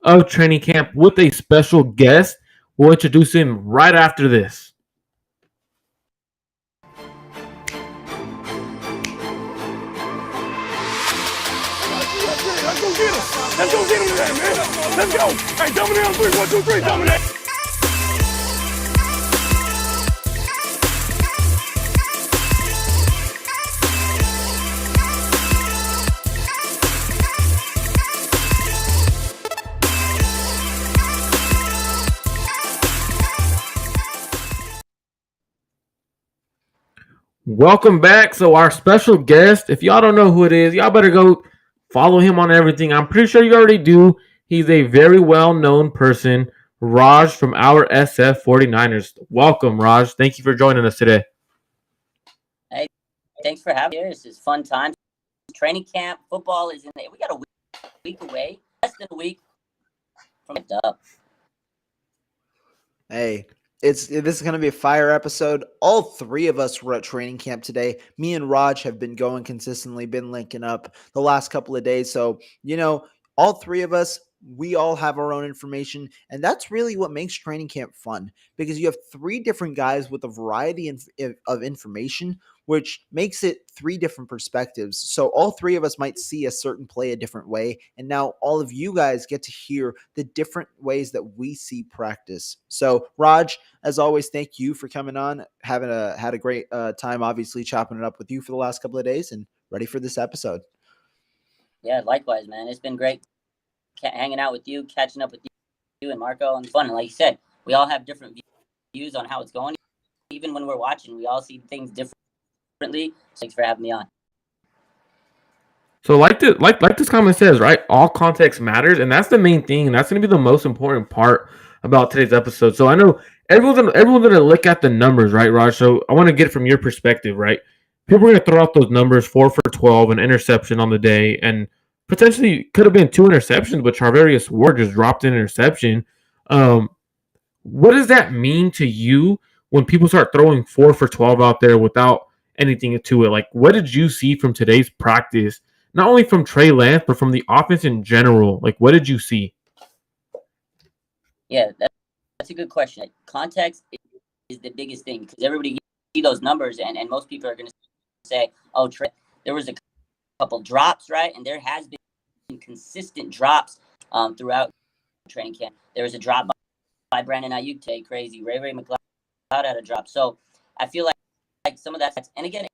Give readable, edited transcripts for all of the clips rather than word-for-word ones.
of training camp with a special guest. We'll introduce him right after this. Let's go get him. Let's go get him today, man. Let's go. Hey, dominate on three. 1, 2, 3. Dominate. Welcome back. So our special guest, if y'all don't know who it is, y'all better go follow him on everything. I'm pretty sure you already do. He's a very well-known person, Raj from our SF 49ers. Welcome, Raj. Thank you for joining us today. Hey, thanks for having me here. This is fun times. Training camp, football is in there. We got a week away, less than a week from it up. Hey, this is going to be a fire episode. All three of us were at training camp today. Me and Raj have been going consistently, been linking up the last couple of days. So, all three of us, we all have our own information. And that's really what makes training camp fun, because you have three different guys with a variety of information, which makes it three different perspectives. So all three of us might see a certain play a different way. And now all of you guys get to hear the different ways that we see practice. So Raj, as always, thank you for coming on. Had a great time, obviously, chopping it up with you for the last couple of days, and ready for this episode. Yeah, likewise, man. It's been great hanging out with you, catching up with you and Marco, and fun. And like you said, we all have different views on how it's going. Even when we're watching, we all see things differently. So thanks for having me on. So like this comment says, right? All context matters, and that's the main thing, and that's going to be the most important part about today's episode. So I know everyone's going to look at the numbers, right, Raj? So I want to get it from your perspective, right? People are going to throw out those numbers: 4 for 12, an interception on the day, and potentially could have been 2 interceptions, but Charvarius Ward just dropped an interception. What does that mean to you when people start throwing 4 for 12 out there without anything to it? Like, what did you see from today's practice? Not only from Trey Lance, but from the offense in general. Like, what did you see? Yeah, that's a good question. Context is the biggest thing, because everybody see those numbers, and most people are going to say, oh, Trey, there was a couple drops, right? And there has been consistent drops throughout training camp. There was a drop by Brandon Ayuk today, crazy. Ray McLeod had a drop. So I feel like some of that, and again,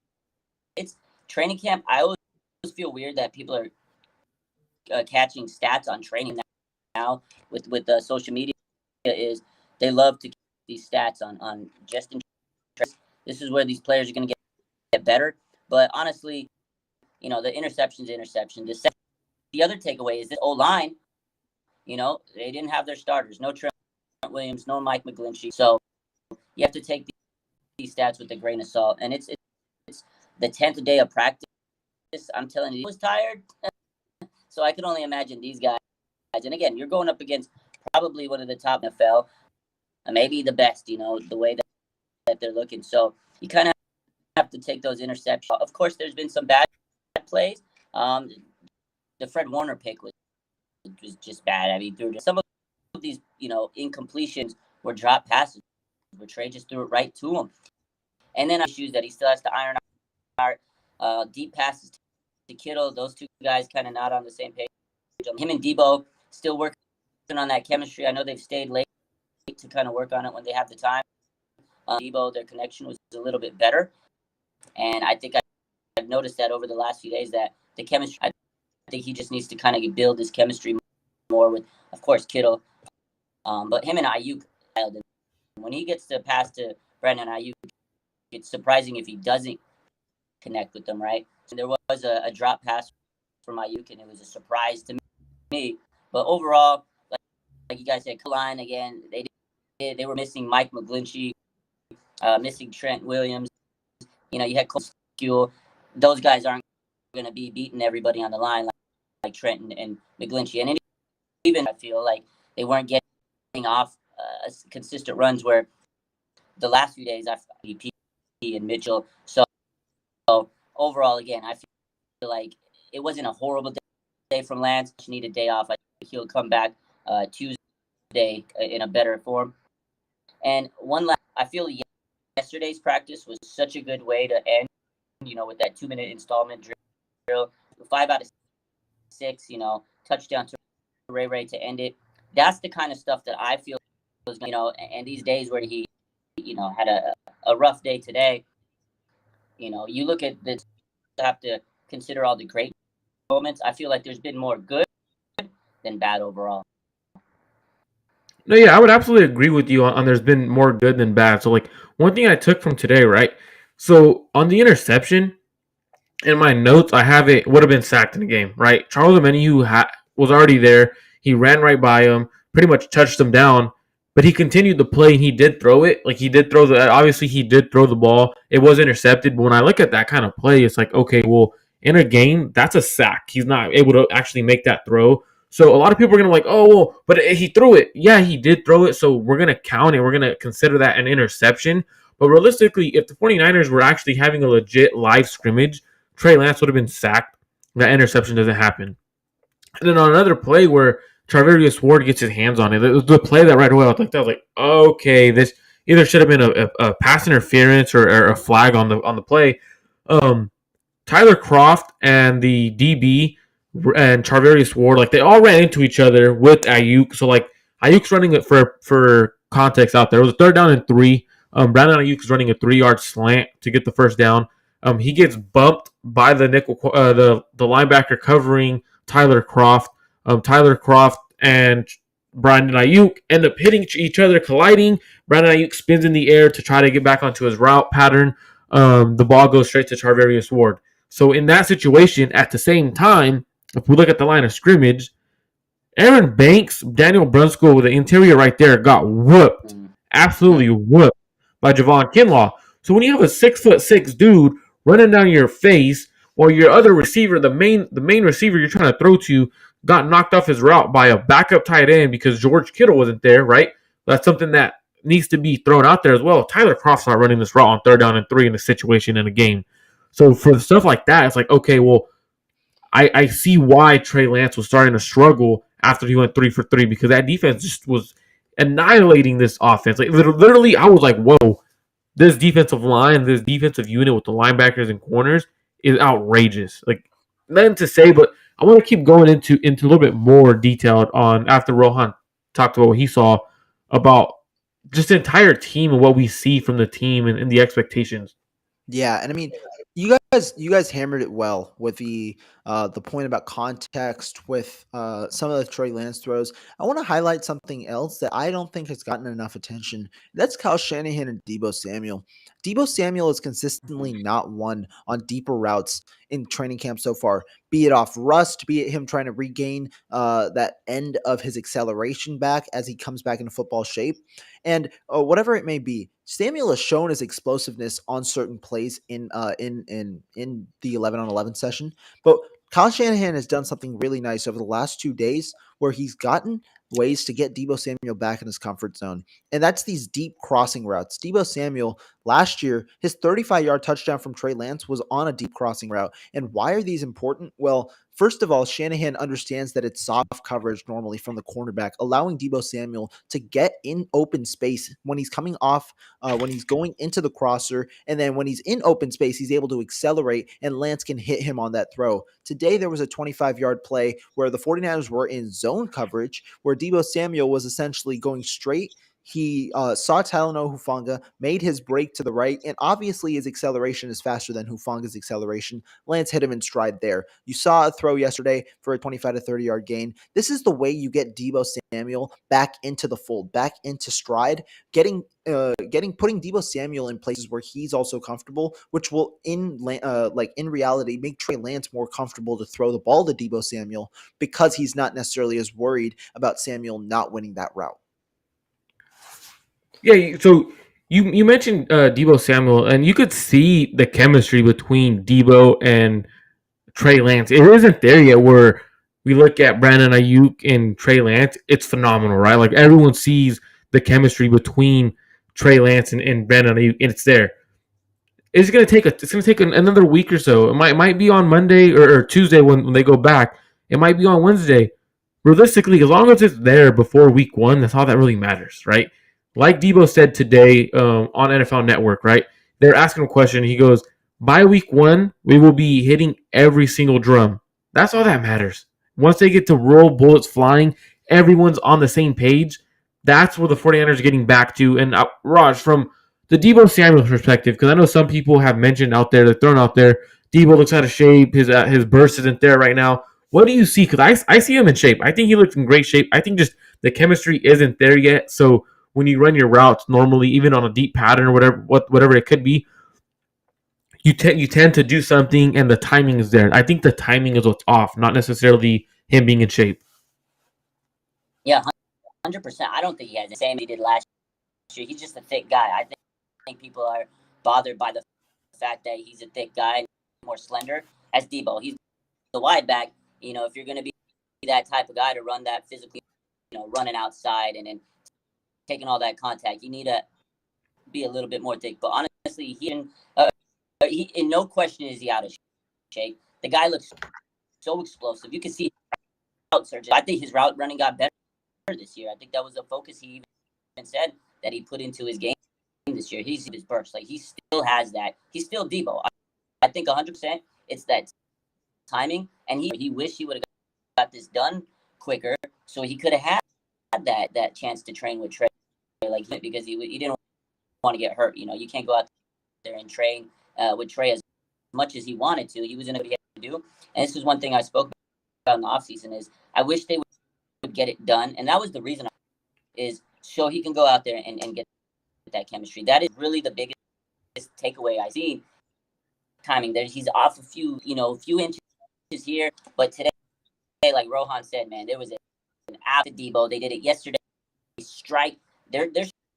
it's training camp. I always feel weird that people are catching stats on training now with social media. Is they love to keep these stats on just in case. This is where these players are going to get better. But honestly, the interception's interception. The other takeaway is this O-line, they didn't have their starters. No Trent Williams, no Mike McGlinchey. So you have to take these stats with a grain of salt. And it's the 10th day of practice. I'm telling you, he was tired. So I can only imagine these guys. And again, you're going up against probably one of the top NFL, maybe the best, the way that they're looking. So you kind of have to take those interceptions. Of course, there's been some bad plays. The Fred Warner pick was just bad. I mean, some of these, incompletions were drop passes where Trey just threw it right to him. And then issues that he still has to iron out. Deep passes to Kittle. Those two guys kind of not on the same page. Him and Debo still working on that chemistry. I know they've stayed late to kind of work on it when they have the time. Debo, their connection was a little bit better. And I think I've noticed that over the last few days that the chemistry, I think he just needs to kind of build his chemistry more with, of course, Kittle. But him and Ayuk, when he gets to pass to Brandon Ayuk, it's surprising if he doesn't connect with them, right? And there was a drop pass from Ayuk, and it was a surprise to me. But overall, like you guys said, line again, they were missing Mike McGlinchey, missing Trent Williams. You had Cole Skewell. Those guys aren't going to be beating everybody on the line like Trent and McGlinchey. And even I feel like they weren't getting off consistent runs where the last few days I BP and Mitchell. So overall, again, I feel like it wasn't a horrible day from Lance. He needed a day off. I think he'll come back Tuesday in a better form. And I feel yesterday's practice was such a good way to end, with that 2-minute installment drill, 5 out of 6, touchdown to Ray to end it. That's the kind of stuff that I feel was, and these days where he, had a rough day today, you look at this, have to consider all the great moments. I feel like there's been more good than bad overall. No, yeah, I would absolutely agree with you on there's been more good than bad. So, like, one thing I took from today, right? So, on the interception, in my notes, I have it would have been sacked in the game, right? Charles Omenihu was already there. He ran right by him, pretty much touched him down, but he continued the play and he did throw it. Like, he did obviously, he did throw the ball. It was intercepted, but when I look at that kind of play, it's like, okay, well, in a game, that's a sack. He's not able to actually make that throw. So a lot of people are going to like, oh, well, but he threw it. Yeah, he did throw it, so we're going to count it. We're going to consider that an interception. But realistically, if the 49ers were actually having a legit live scrimmage, Trey Lance would have been sacked. That interception doesn't happen. And then on another play where Charvarius Ward gets his hands on it, it was the play that right away I was like, okay, this either should have been a pass interference or a flag on the play. Tyler Kroft and the DB and Charvarius Ward, like, they all ran into each other with Ayuk. So, like, Ayuk's running it for context out there. It was a 3rd down and 3. Brandon Ayuk is running a 3-yard slant to get the first down. He gets bumped by the nickel, the linebacker covering Tyler Kroft. Tyler Kroft and Brandon Ayuk end up hitting each other, colliding. Brandon Ayuk spins in the air to try to get back onto his route pattern. The ball goes straight to Charvarius Ward. So in that situation, at the same time, if we look at the line of scrimmage, Aaron Banks, Daniel Brunskill with the interior right there got whooped, absolutely whooped by Javon Kinlaw. So when you have a 6'6" dude running down your face, while your other receiver, the main receiver you're trying to throw to, got knocked off his route by a backup tight end because George Kittle wasn't there, right? That's something that needs to be thrown out there as well. Tyler Kroft's not running this route on 3rd down and 3 in a situation in a game. So for stuff like that, it's like, okay, well, I see why Trey Lance was starting to struggle after he went 3 for 3 because that defense just was annihilating this offense. Like, literally, I was like, whoa, this defensive line, this defensive unit with the linebackers and corners is outrageous. Like, nothing to say, but I want to keep going into a little bit more detailed on after Rohan talked about what he saw about just the entire team and what we see from the team and the expectations. Yeah, and I mean, you guys hammered it well with the point about context with some of the Trey Lance throws. I want to highlight something else that I don't think has gotten enough attention. That's Kyle Shanahan and Deebo Samuel. Deebo Samuel is consistently not won on deeper routes in training camp so far, be it off rust, be it him trying to regain that end of his acceleration back as he comes back into football shape. And whatever it may be, Samuel has shown his explosiveness on certain plays in the 11-on-11 session. But Kyle Shanahan has done something really nice over the last 2 days where he's gotten ways to get Deebo Samuel back in his comfort zone. And that's these deep crossing routes. Deebo Samuel, last year, his 35-yard touchdown from Trey Lance was on a deep crossing route. And why are these important? Well, first of all, Shanahan understands that it's soft coverage normally from the cornerback, allowing Deebo Samuel to get in open space when he's coming off, when he's going into the crosser, and then when he's in open space, he's able to accelerate, and Lance can hit him on that throw. Today, there was a 25-yard play where the 49ers were in zone coverage, where Deebo Samuel was essentially going straight. He saw Talanoa Hufanga, made his break to the right, and obviously his acceleration is faster than Hufanga's acceleration. Lance hit him in stride there. You saw a throw yesterday for a 25 to 30-yard gain. This is the way you get Deebo Samuel back into the fold, back into stride, putting Deebo Samuel in places where he's also comfortable, which will in reality make Trey Lance more comfortable to throw the ball to Deebo Samuel because he's not necessarily as worried about Samuel not winning that route. Yeah, so you mentioned Deebo Samuel, and you could see the chemistry between Deebo and Trey Lance. It isn't there yet where we look at Brandon Ayuk and Trey Lance. It's phenomenal, right? Like, everyone sees the chemistry between Trey Lance and Brandon Ayuk, and it's there. It's gonna take another week or so. It might be on Monday or Tuesday when they go back. It might be on Wednesday. realistically, as long as it's there before week 1, that's all that really matters, right? Like Debo said today on NFL Network, right? They're asking a question. He goes, by week 1, we will be hitting every single drum. That's all that matters. Once they get to roll bullets flying, everyone's on the same page. That's where the 49ers are getting back to. And Raj, from the Debo Samuel perspective, because I know some people have mentioned out there, they're thrown out there, Debo looks out of shape. His burst isn't there right now. What do you see? Because I see him in shape. I think he looks in great shape. I think just the chemistry isn't there yet. So when you run your routes normally, even on a deep pattern or whatever it could be, you tend to do something and the timing is there. I think the timing is what's off, not necessarily him being in shape. Yeah, 100%. I don't think he has the same he did last year. He's just a thick guy. I think people are bothered by the fact that he's a thick guy and more slender as Debo. He's the wide back. If you're going to be that type of guy to run that physically, running outside and then taking all that contact, you need to be a little bit more thick. But honestly, he in no question is he out of shape. The guy looks so explosive. You can see route surgeon. I think his route running got better this year. I think that was a focus he even said that he put into his game this year. He's his burst. Like, he still has that. He's still Debo. I think 100% it's that timing, and he wished he would have got this done quicker, so he could have had that chance to train with Trey, because he didn't want to get hurt. You can't go out there and train with Trey as much as he wanted to. He was in what he had to do, and this is one thing I spoke about in the offseason is I wish they would get it done, and that was the reason is so he can go out there and get that chemistry. That is really the biggest takeaway I see. Timing there, he's off a few inches here, but today, like Rohan said, man, there was an after Debo. They did it yesterday. Strike. They're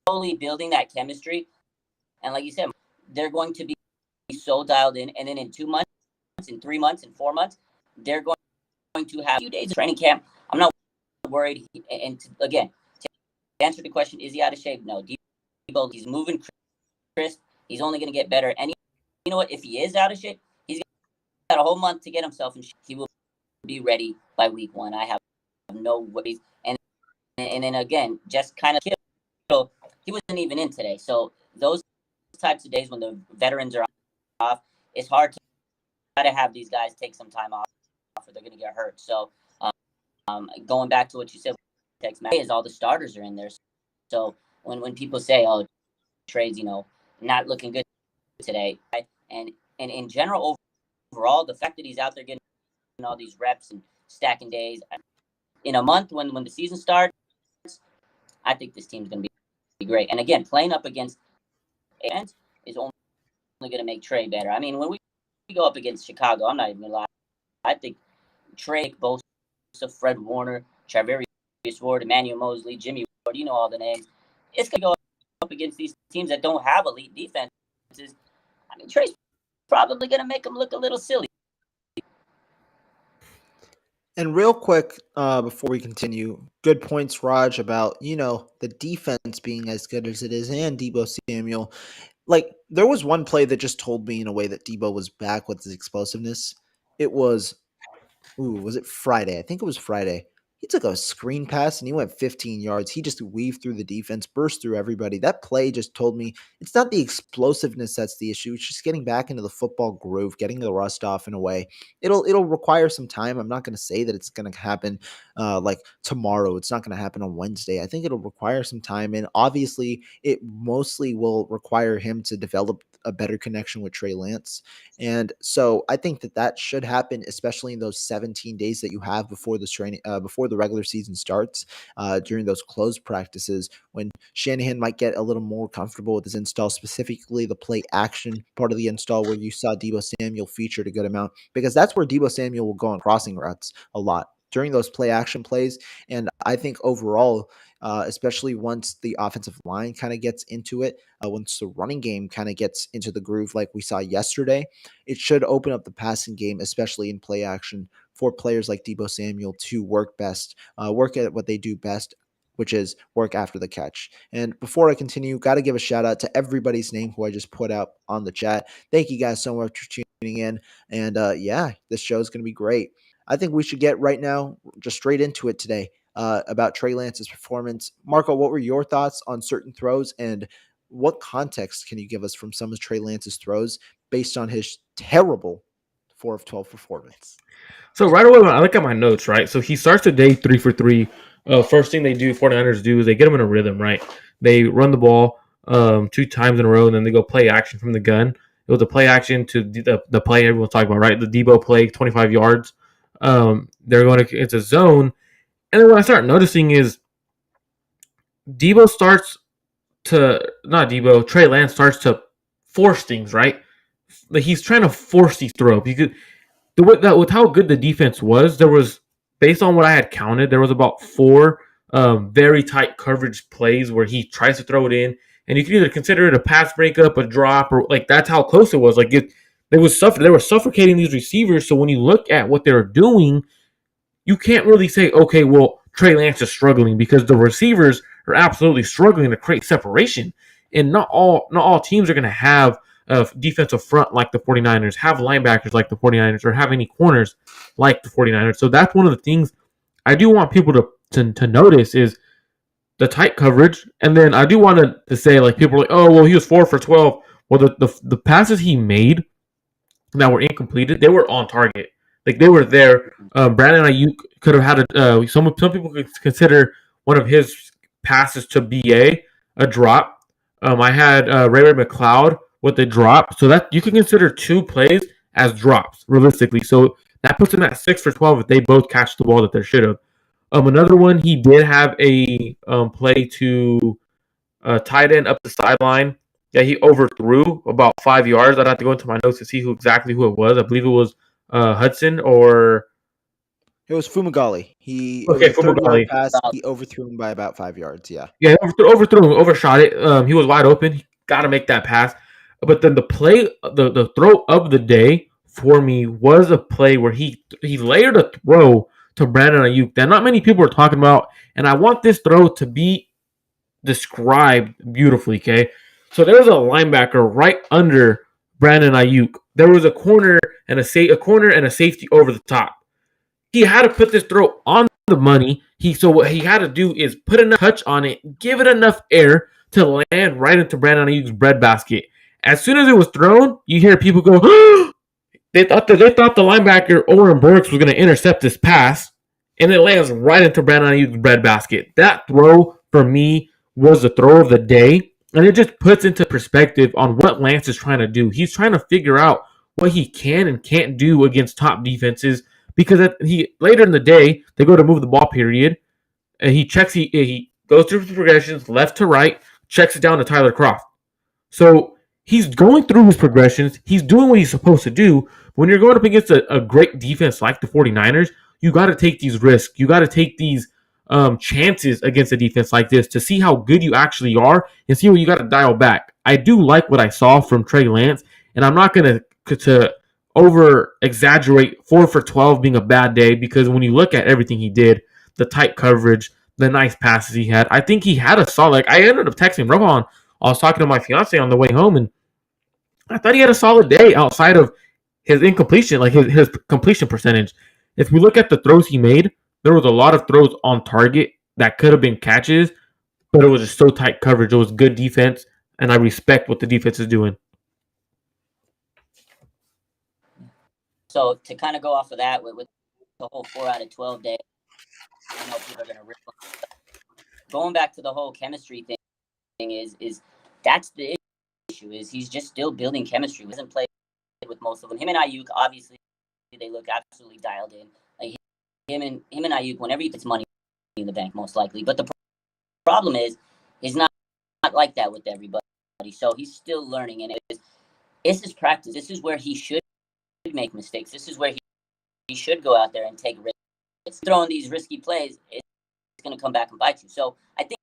slowly building that chemistry, and like you said, they're going to be so dialed in. And then in 2 months, in 3 months, in 4 months, they're going to have a few days of training camp. I'm not worried. And again, to answer the question, is he out of shape? No. Debo, he's moving crisp. He's only going to get better. And you know what? If he is out of shape, he's got a whole month to get himself in shape. He will be ready by week 1. I have no worries. And then again, just kind of Kittle, he wasn't even in today. So those types of days when the veterans are off, it's hard to try to have these guys take some time off or they're going to get hurt. So going back to what you said, is all the starters are in there. So when people say, oh, Trey's, not looking good today, right? And in general, overall, the fact that he's out there getting all these reps and stacking days in a month when the season starts, I think this team's going to be great. And again, playing up against Ants is only going to make Trey better. I mean, when we go up against Chicago, I'm not even going to lie. I think Trey, Bosa, Fred Warner, Chakravarthi, Ward, Emmanuel Mosley, Jimmy Ward, all the names. It's going to go up against these teams that don't have elite defenses. I mean, Trey's probably going to make them look a little silly. And real quick, before we continue, good points, Raj, about, the defense being as good as it is and Debo Samuel. Like, there was one play that just told me in a way that Debo was back with his explosiveness. It was, was it Friday? I think it was Friday. He took a screen pass and he went 15 yards. He just weaved through the defense, burst through everybody. That play just told me it's not the explosiveness that's the issue. It's just getting back into the football groove, getting the rust off in a way. It'll require some time. I'm not going to say that it's going to happen like tomorrow. It's not going to happen on Wednesday. I think it'll require some time. And obviously, it mostly will require him to develop a better connection with Trey Lance. And so I think that should happen, especially in those 17 days that you have before the training, before the regular season starts, during those closed practices, when Shanahan might get a little more comfortable with his install, specifically the play action part of the install where you saw Debo Samuel featured a good amount, because that's where Debo Samuel will go on crossing routes a lot during those play action plays. And I think overall, especially once the offensive line kind of gets into it, once the running game kind of gets into the groove like we saw yesterday, it should open up the passing game, especially in play action, for players like Debo Samuel to work at what they do best, which is work after the catch. And before I continue, got to give a shout out to everybody's name who I just put out on the chat. Thank you guys so much for tuning in. And this show is going to be great. I think we should get right now just straight into it today about Trey Lance's performance. Marco, what were your thoughts on certain throws, and what context can you give us from some of Trey Lance's throws based on his terrible 4 of 12 performance? So right away, when I look at my notes, right? So he starts the day 3 for 3. First thing 49ers do is they get him in a rhythm, right? They run the ball 2 times in a row, and then they go play action from the gun. It was a play action to the play everyone's talking about, right? The Debo play, 25 yards. They're going to it's a zone, and then what I start noticing is Trey Lance starts to force things, right? Like he's trying to force these throws because with how good the defense was, there was, based on what I had counted, there was about 4 very tight coverage plays where he tries to throw it in, and you can either consider it a pass breakup, a drop, or like that's how close it was. Like they were suffocating these receivers. So when you look at what they're doing, you can't really say, okay, well, Trey Lance is struggling, because the receivers are absolutely struggling to create separation, and not all teams are going to have a defensive front like the 49ers, have linebackers like the 49ers, or have any corners like the 49ers. So that's one of the things I do want people to notice is the tight coverage. And then I do want to say, like, people are like, oh, well, he was 4 for 12. Well, the passes he made that were incompleted, they were on target. Like, they were there. Brandon Ayuk could have had some people could consider one of his passes to BA a drop. I had Ray McLeod with the drop, so that you can consider 2 plays as drops realistically. So that puts him at 6 for 12 if they both catch the ball that they should have. Another one, he did have a play to tight end up the sideline. Yeah, he overthrew about 5 yards. I'd have to go into my notes to see exactly who it was. I believe it was Hudson or It was Fumagalli. It was okay, a 30-yard Fumagalli. pass. He overthrew him by about 5 yards. Yeah. Yeah, overthrew him, overshot it. He was wide open. He got to make that pass. But then the throw of the day for me was a play where he layered a throw to Brandon Ayuk that not many people are talking about, and I want this throw to be described beautifully. Okay, so there was a linebacker right under Brandon Ayuk. There was a corner and a safety over the top. He had to put this throw on the money. So what he had to do is put enough touch on it, give it enough air to land right into Brandon Ayuk's breadbasket. As soon as it was thrown, you hear people go, they thought the linebacker Oren Burks was going to intercept this pass, and it lands right into Brandon Ayuk's breadbasket. That throw for me was the throw of the day, and it just puts into perspective on what Lance is trying to do. He's trying to figure out what he can and can't do against top defenses, because later in the day they go to move the ball period, and he goes through his progressions left to right, checks it down to Tyler Kroft. So he's going through his progressions. He's doing what he's supposed to do. When you're going up against a great defense like the 49ers, you got to take these risks. You got to take these chances against a defense like this to see how good you actually are and see what you got to dial back. I do like what I saw from Trey Lance, and I'm not going to over exaggerate 4 for 12 being a bad day, because when you look at everything he did, the tight coverage, the nice passes he had, I think he had a solid. Like, I ended up texting Rohan. I was talking to my fiance on the way home, and I thought he had a solid day outside of his incompletion, like his completion percentage. If we look at the throws he made, there was a lot of throws on target that could have been catches, but it was just so tight coverage. It was good defense, and I respect what the defense is doing. So to kind of go off of that with the whole 4 out of 12 day, I know people are going to rip on it. Going back to the whole chemistry thing is that's the issue, is he's just still building chemistry. He hasn't played with most of them. Him and Ayuk, obviously, they look absolutely dialed in. Like him and Ayuk, whenever he puts money in the bank, most likely. But the problem is not like that with everybody. So he's still learning, and it's his practice. This is where he should make mistakes. This is where he should go out there and take risks. Throwing these risky plays, it's going to come back and bite you. So I think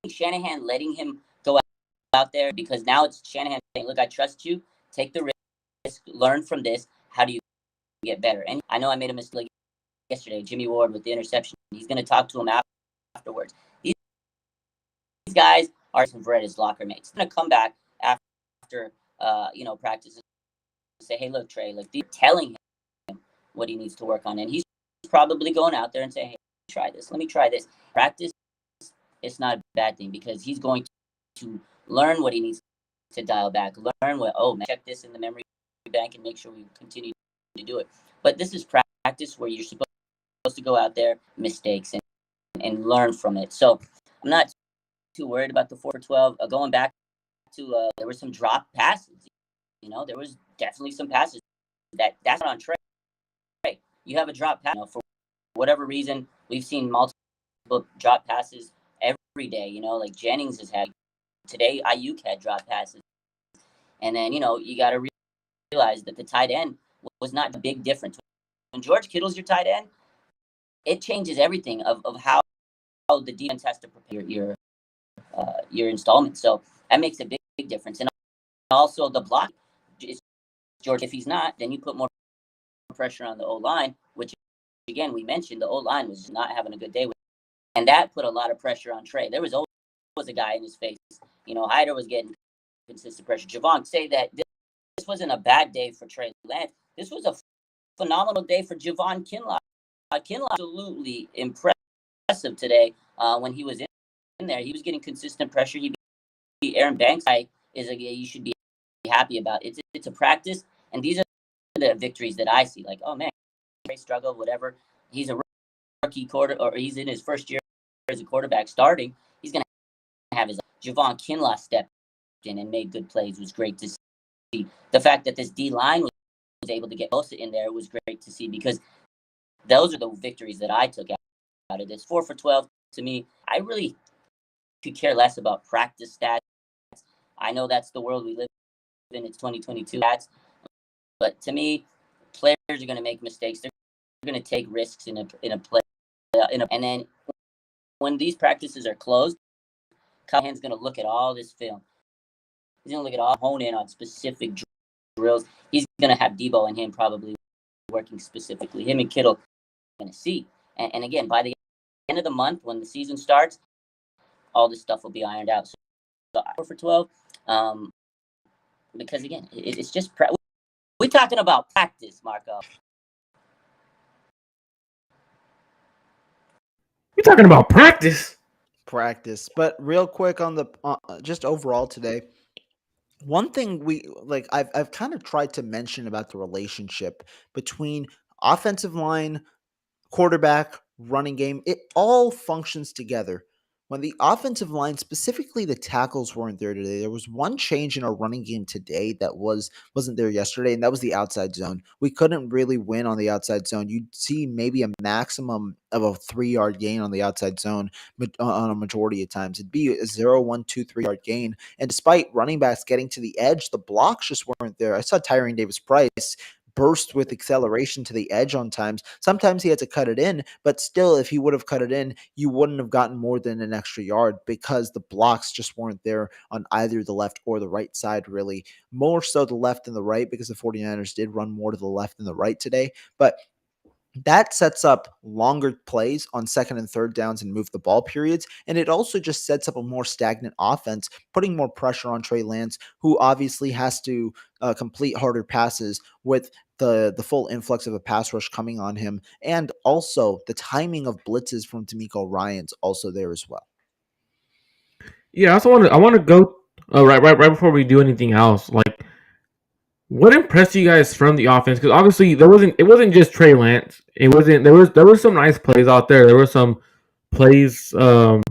Shanahan letting him go out there, because now it's Shanahan saying, look, I trust you. Take the risk. Learn from this. How do you get better? And I know I made a mistake yesterday. Jimmy Ward with the interception. He's going to talk to him afterwards. These guys are some of his locker mates. He's going to come back after practice and say, hey, look, Trey, like, they're telling him what he needs to work on, and he's probably going out there and saying, hey, try this. Let me try this. Practice, it's not a bad thing because he's going to learn what he needs to dial back. Learn what, oh, man, check this in the memory bank and make sure we continue to do it. But this is practice where you're supposed to go out there, mistakes, and learn from it. So I'm not too worried about the 4 for 12. Going back to, there were some drop passes. There was definitely some passes that's not on Trey. You have a drop pass, for whatever reason. We've seen multiple drop passes every day. Like Jennings has had today. Ayuk had drop passes, and then you got to realize that the tight end was not a big difference. When George Kittle's your tight end, it changes everything of how the defense has to prepare your installment. So that makes a big difference. And also the block is George. If he's not, then you put more pressure on the O-line, which again we mentioned the O-line was not having a good day with, and that put a lot of pressure on Trey. There was always a guy in his face. Hyder was getting consistent pressure. Javon say that this wasn't a bad day for Trey Lance. This was a phenomenal day for Javon Kinlaw. Kinlaw absolutely impressive today when he was in there. He was getting consistent pressure. He beat Aaron Banks. Is a you should be happy about. It's a practice, and these are the victories that I see. Like, oh man, Trey struggled, whatever. He's a rookie or he's in his first year as a quarterback starting. He's gonna have his Javon Kinlaw stepped in and made good plays. It was great to see. The fact that this D line was able to get Bosa in there was great to see because those are the victories that I took out of this. 4 for 12 to me. I really could care less about practice stats. I know that's the world we live in. It's 2022 stats. But to me, players are going to make mistakes. They're going to take risks in a play. And then when these practices are closed, Callahan's going to look at all this film. He's going to look at all, hone in on specific drills. He's going to have Debo and him probably working specifically. Him and Kittle are going to see. And again, by the end of the month, when the season starts, all this stuff will be ironed out. So 4 for 12, because again, it's just we're talking about practice, Marco. You're talking about practice. But real quick on the just overall today, one thing I've kind of tried to mention about the relationship between offensive line, quarterback, running game, it all functions together. When the offensive line, specifically the tackles, weren't there today, there was one change in our running game today that wasn't there yesterday, and that was the outside zone. We couldn't really win on the outside zone. You'd see maybe a maximum of a 3-yard gain on the outside zone on a majority of times. It'd be a 0, 1, 2, 3-yard gain. And despite running backs getting to the edge, the blocks just weren't there. I saw Tyrion Davis-Price burst with acceleration to the edge on times. Sometimes he had to cut it in, but still, if he would have cut it in, you wouldn't have gotten more than an extra yard because the blocks just weren't there on either the left or the right side, really. More so the left than the right because the 49ers did run more to the left than the right today. But that sets up longer plays on second and third downs and move the ball periods. And it also just sets up a more stagnant offense, putting more pressure on Trey Lance, who obviously has to complete harder passes with the full influx of a pass rush coming on him. And also the timing of blitzes from D'Amico Ryan's also there as well. Yeah, I want to go right before we do anything else. Like, what impressed you guys from the offense? Because obviously it wasn't just Trey Lance. There was some nice plays out there. There were some plays or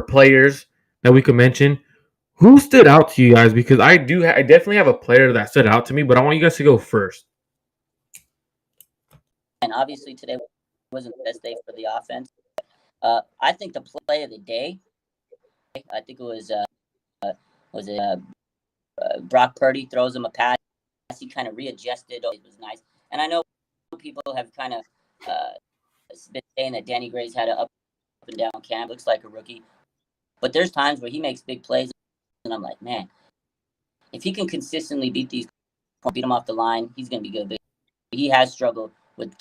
players that we could mention. Who stood out to you guys? Because I definitely have a player that stood out to me, but I want you guys to go first. And obviously today wasn't the best day for the offense. I think the play of the day, I think it was Brock Purdy throws him a pass. He kind of readjusted. It was nice. And I know people have kind of been saying that Danny Gray's had an up and down camp. Looks like a rookie. But there's times where he makes big plays, and I'm like, man, if he can consistently beat them off the line, he's going to be good. But he has struggled with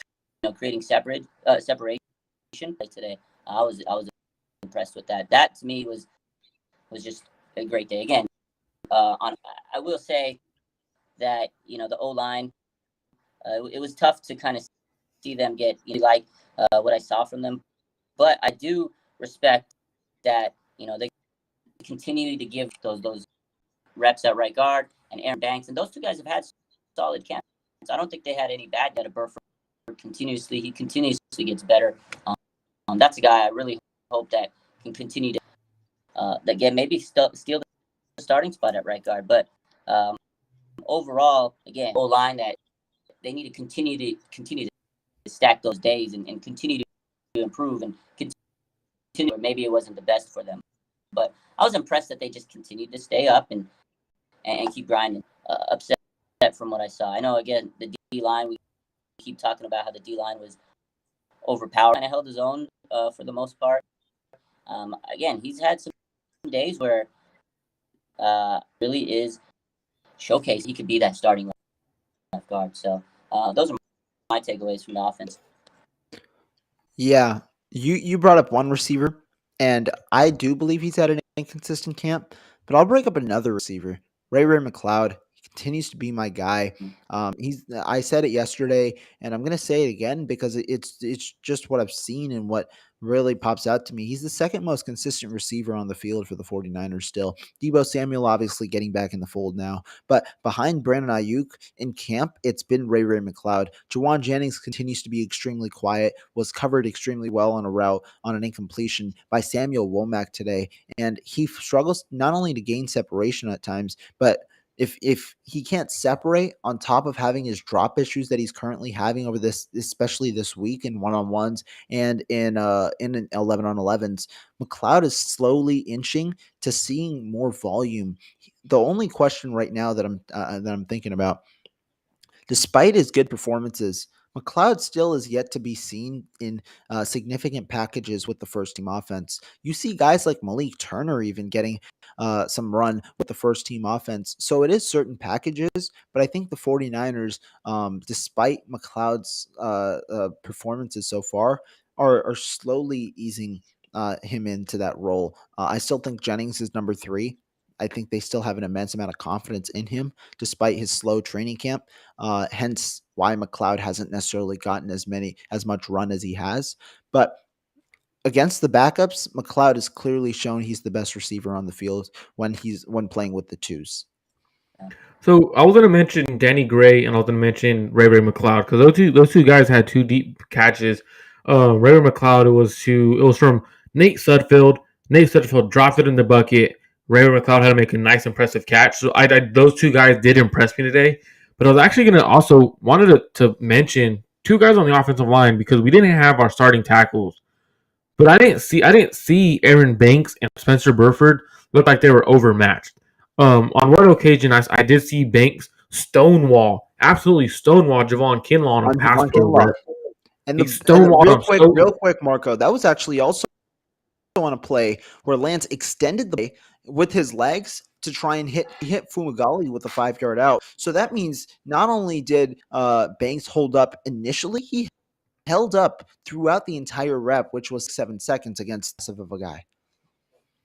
creating separation today. I was impressed with that. That to me was just a great day. Again, I will say that the O-line, it was tough to kind of see them get what I saw from them. But I do respect that, they continue to give those reps at right guard and Aaron Banks. And those two guys have had solid camps. I don't think they had any bad data. Burford continuously gets better. That's a guy I really hope that can continue to maybe steal the starting spot at right guard. But overall, again, O-line that they need to continue to stack those days and continue to improve and continue. Maybe it wasn't the best for them, but I was impressed that they just continued to stay up and keep grinding. Upset from what I saw. I know, again, the D-line, we keep talking about how the D-line was overpowered and held his own for the most part. Again, he's had some days where really is showcase he could be that starting left guard. So those are my takeaways from the offense. Yeah, you brought up one receiver, and I do believe he's had an inconsistent camp, but I'll bring up another receiver, Ray McLeod. He continues to be my guy. I said it yesterday, and I'm gonna say it again because it's just what I've seen and what really pops out to me. He's the second most consistent receiver on the field for the 49ers still. Deebo Samuel obviously getting back in the fold now, but behind Brandon Ayuk in camp, it's been Ray McLeod. Jawan Jennings continues to be extremely quiet, was covered extremely well on a route on an incompletion by Samuel Womack today, and he struggles not only to gain separation at times, but if he can't separate on top of having his drop issues that he's currently having over this, especially this week in one-on-ones and in 11-on-11s, McLeod is slowly inching to seeing more volume. The only question right now that I'm thinking about, despite his good performances, McLeod still is yet to be seen in significant packages with the first team offense. You see guys like Malik Turner even getting some run with the first team offense. So it is certain packages, but I think the 49ers, despite McLeod's performances so far, are slowly easing him into that role. I still think Jennings is number 3. I think they still have an immense amount of confidence in him despite his slow training camp. Hence why McLeod hasn't necessarily gotten as much run as he has. But against the backups, McLeod has clearly shown he's the best receiver on the field when playing with the twos. So I was going to mention Danny Gray and I was going to mention Ray McLeod because those two guys had 2 deep catches. Ray McLeod, it was from Nate Sudfeld. Nate Sudfeld dropped it in the bucket. Ray McLeod had to make a nice, impressive catch. So those 2 guys did impress me today. But I was actually going to also wanted to mention 2 guys on the offensive line because we didn't have our starting tackles. But I didn't see Aaron Banks and Spencer Burford look like they were overmatched. On one occasion, I did see Banks absolutely stonewall Javon Kinlaw on a pass pro. And real quick, Marco, that was actually also on a play where Lance extended the play with his legs to try and hit Fumagalli with a 5-yard out. So that means not only did Banks hold up initially, he held up throughout the entire rep, which was 7 seconds against of a guy.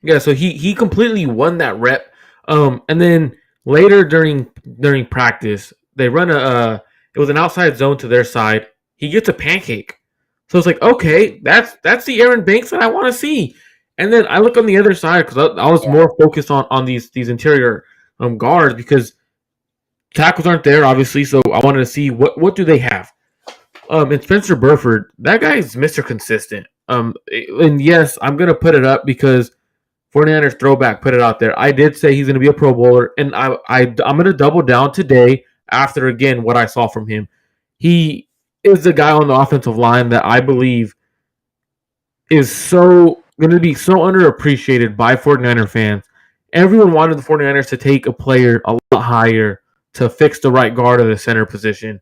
Yeah, so he completely won that rep. And then later during practice, they run it was an outside zone to their side. He gets a pancake. So it's like, okay, that's the Aaron Banks that I want to see. And then I look on the other side because I was more focused on these interior guards because tackles aren't there, obviously. So I wanted to see what do they have. And Spencer Burford, that guy is Mr. Consistent. And yes, I'm gonna put it up because 49ers throwback put it out there. I did say he's gonna be a Pro Bowler, and I'm gonna double down today after again what I saw from him. He is the guy on the offensive line that I believe is going to be so underappreciated by 49er fans. Everyone wanted the 49ers to take a player a lot higher to fix the right guard or the center position.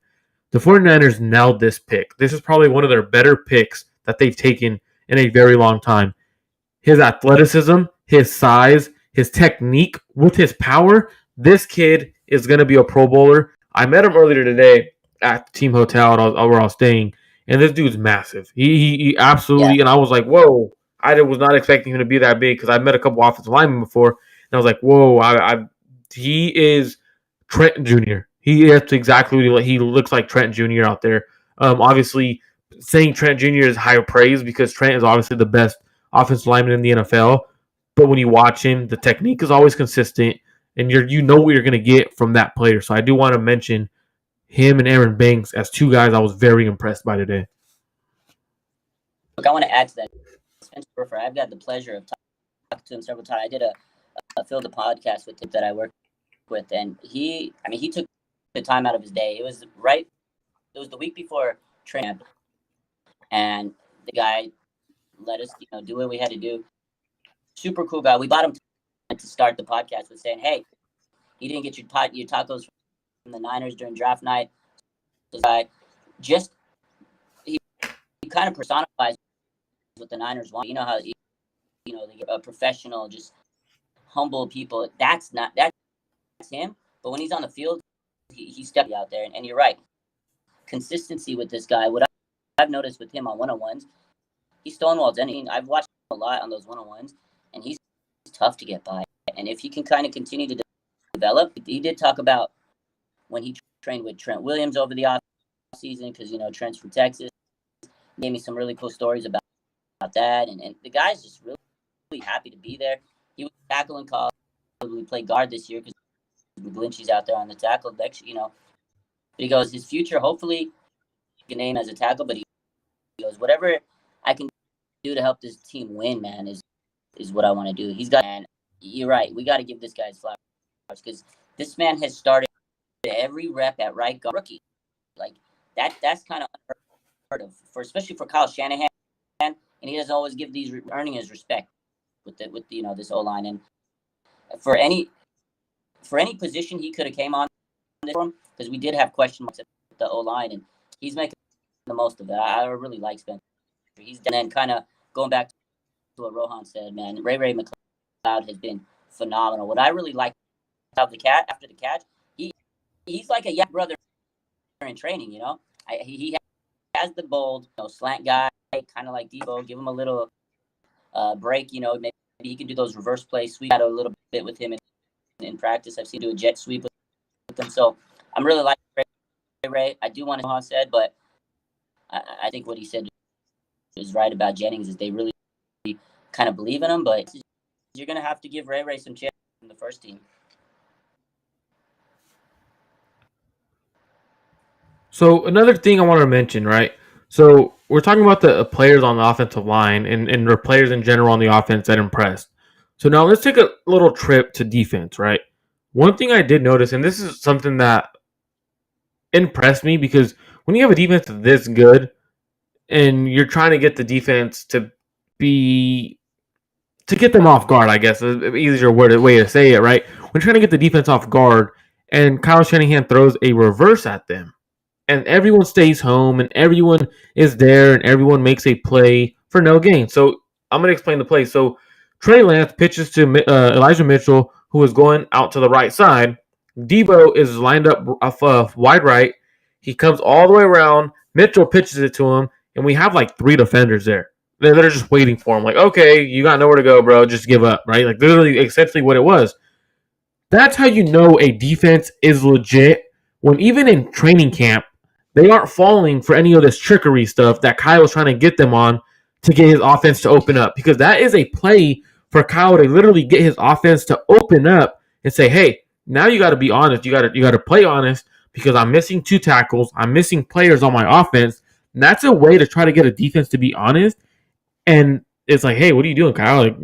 The 49ers nailed this pick. This is probably one of their better picks that they've taken in a very long time. His athleticism, his size, his technique with his power, this kid is going to be a Pro Bowler. I met him earlier today at the team hotel where I was staying, and this dude's massive. He absolutely, and I was like, whoa, I was not expecting him to be that big because I met a couple offensive linemen before, and I was like, whoa, he is Trent Jr. That's exactly what he looks like, Trent Jr. out there. Obviously, saying Trent Jr. is higher praise because Trent is obviously the best offensive lineman in the NFL. But when you watch him, the technique is always consistent, and you know what you're going to get from that player. So I do want to mention him and Aaron Banks as two guys I was very impressed by today. Look, I want to add to that. Spencer Burfer, I've got the pleasure of talking to him several times. I did a Phil the podcast with him that I worked with, and he took the time out of his day. It was the week before training, and the guy let us, do what we had to do. Super cool guy. We bought him to start the podcast with saying, "Hey, he didn't get your tacos from the Niners during draft night." So he kind of personifies what the Niners want. You know how they get a professional, just humble people. That's him. But when he's on the field, he steps out there. And you're right. Consistency with this guy. What I've noticed with him on one-on-ones, he stonewalls anything. I've watched him a lot on those one-on-ones, and he's tough to get by. And if he can kind of continue to develop, he did talk about when he trained with Trent Williams over the offseason because, Trent's from Texas. Gave me some really cool stories about that. And the guy's just really, really happy to be there. He was tackling college. Probably play guard this year because McGlinchey's out there on the tackle. But he goes, his future, hopefully, he can name as a tackle. But he goes, whatever I can do to help this team win, man, is what I want to do. And you're right. We got to give this guy his flowers because this man has started every rep at right guard rookie. Like that's kind of unheard of, especially for Kyle Shanahan, and he doesn't always give these earning his respect with this O-line. And for any position he could have came on for him, because we did have question marks at the O-line, and he's making the most of it. I really like Spencer. And then kind of going back to what Rohan said, man, Ray McLeod has been phenomenal. What I really like about after the catch, he's like a young brother in training, he has the bold, slant guy, kind of like Debo. Give him a little break, maybe he can do those reverse plays. Sweep out a little bit with him in practice. I've seen him do a jet sweep with him. So I'm really liking Ray. I do want to know how he said, but I think what he said is right about Jennings is they really kind of believe in him, but you're going to have to give Ray some chance in the first team. So another thing I want to mention, right? So we're talking about the players on the offensive line and the players in general on the offense that impressed. So now let's take a little trip to defense, right? One thing I did notice, and this is something that impressed me because when you have a defense this good and you're trying to get the defense to get them off guard, I guess is an easier way to say it, right? We're trying to get the defense off guard, and Kyle Shanahan throws a reverse at them. And everyone stays home, and everyone is there, and everyone makes a play for no gain. So I'm going to explain the play. So Trey Lance pitches to Elijah Mitchell, who is going out to the right side. Debo is lined up wide right. He comes all the way around. Mitchell pitches it to him, and we have like three defenders there. They're just waiting for him. Like, okay, you got nowhere to go, bro. Just give up, right? Like, literally, essentially what it was. That's how you know a defense is legit. When even in training camp, they aren't falling for any of this trickery stuff that Kyle was trying to get them on to get his offense to open up. Because that is a play for Kyle to literally get his offense to open up and say, hey, now you got to be honest. You got to play honest because I'm missing 2 tackles. I'm missing players on my offense. And that's a way to try to get a defense to be honest. And it's like, hey, what are you doing, Kyle? Like,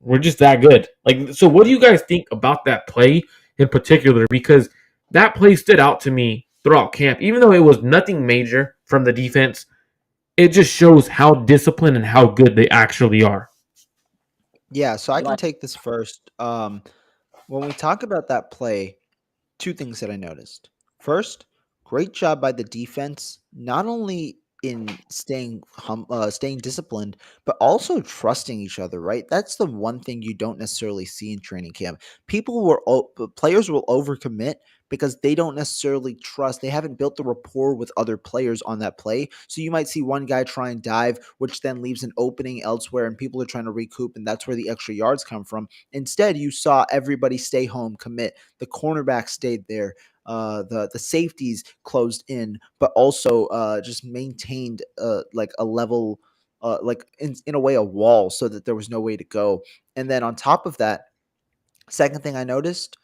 we're just that good. Like, so what do you guys think about that play in particular? Because that play stood out to me throughout camp. Even though it was nothing major from the defense, it just shows how disciplined and how good they actually are. Yeah, so I can take this first. When we talk about that play, 2 things that I noticed. First, great job by the defense, not only in staying disciplined, but also trusting each other, right? That's the one thing you don't necessarily see in training camp. Players will overcommit because they don't necessarily trust. They haven't built the rapport with other players on that play. So you might see one guy try and dive, which then leaves an opening elsewhere, and people are trying to recoup, and that's where the extra yards come from. Instead, you saw everybody stay home, commit. The cornerback stayed there. the safeties closed in, but also just maintained like a level, like in a way a wall, so that there was no way to go. And then on top of that, second thing I noticed,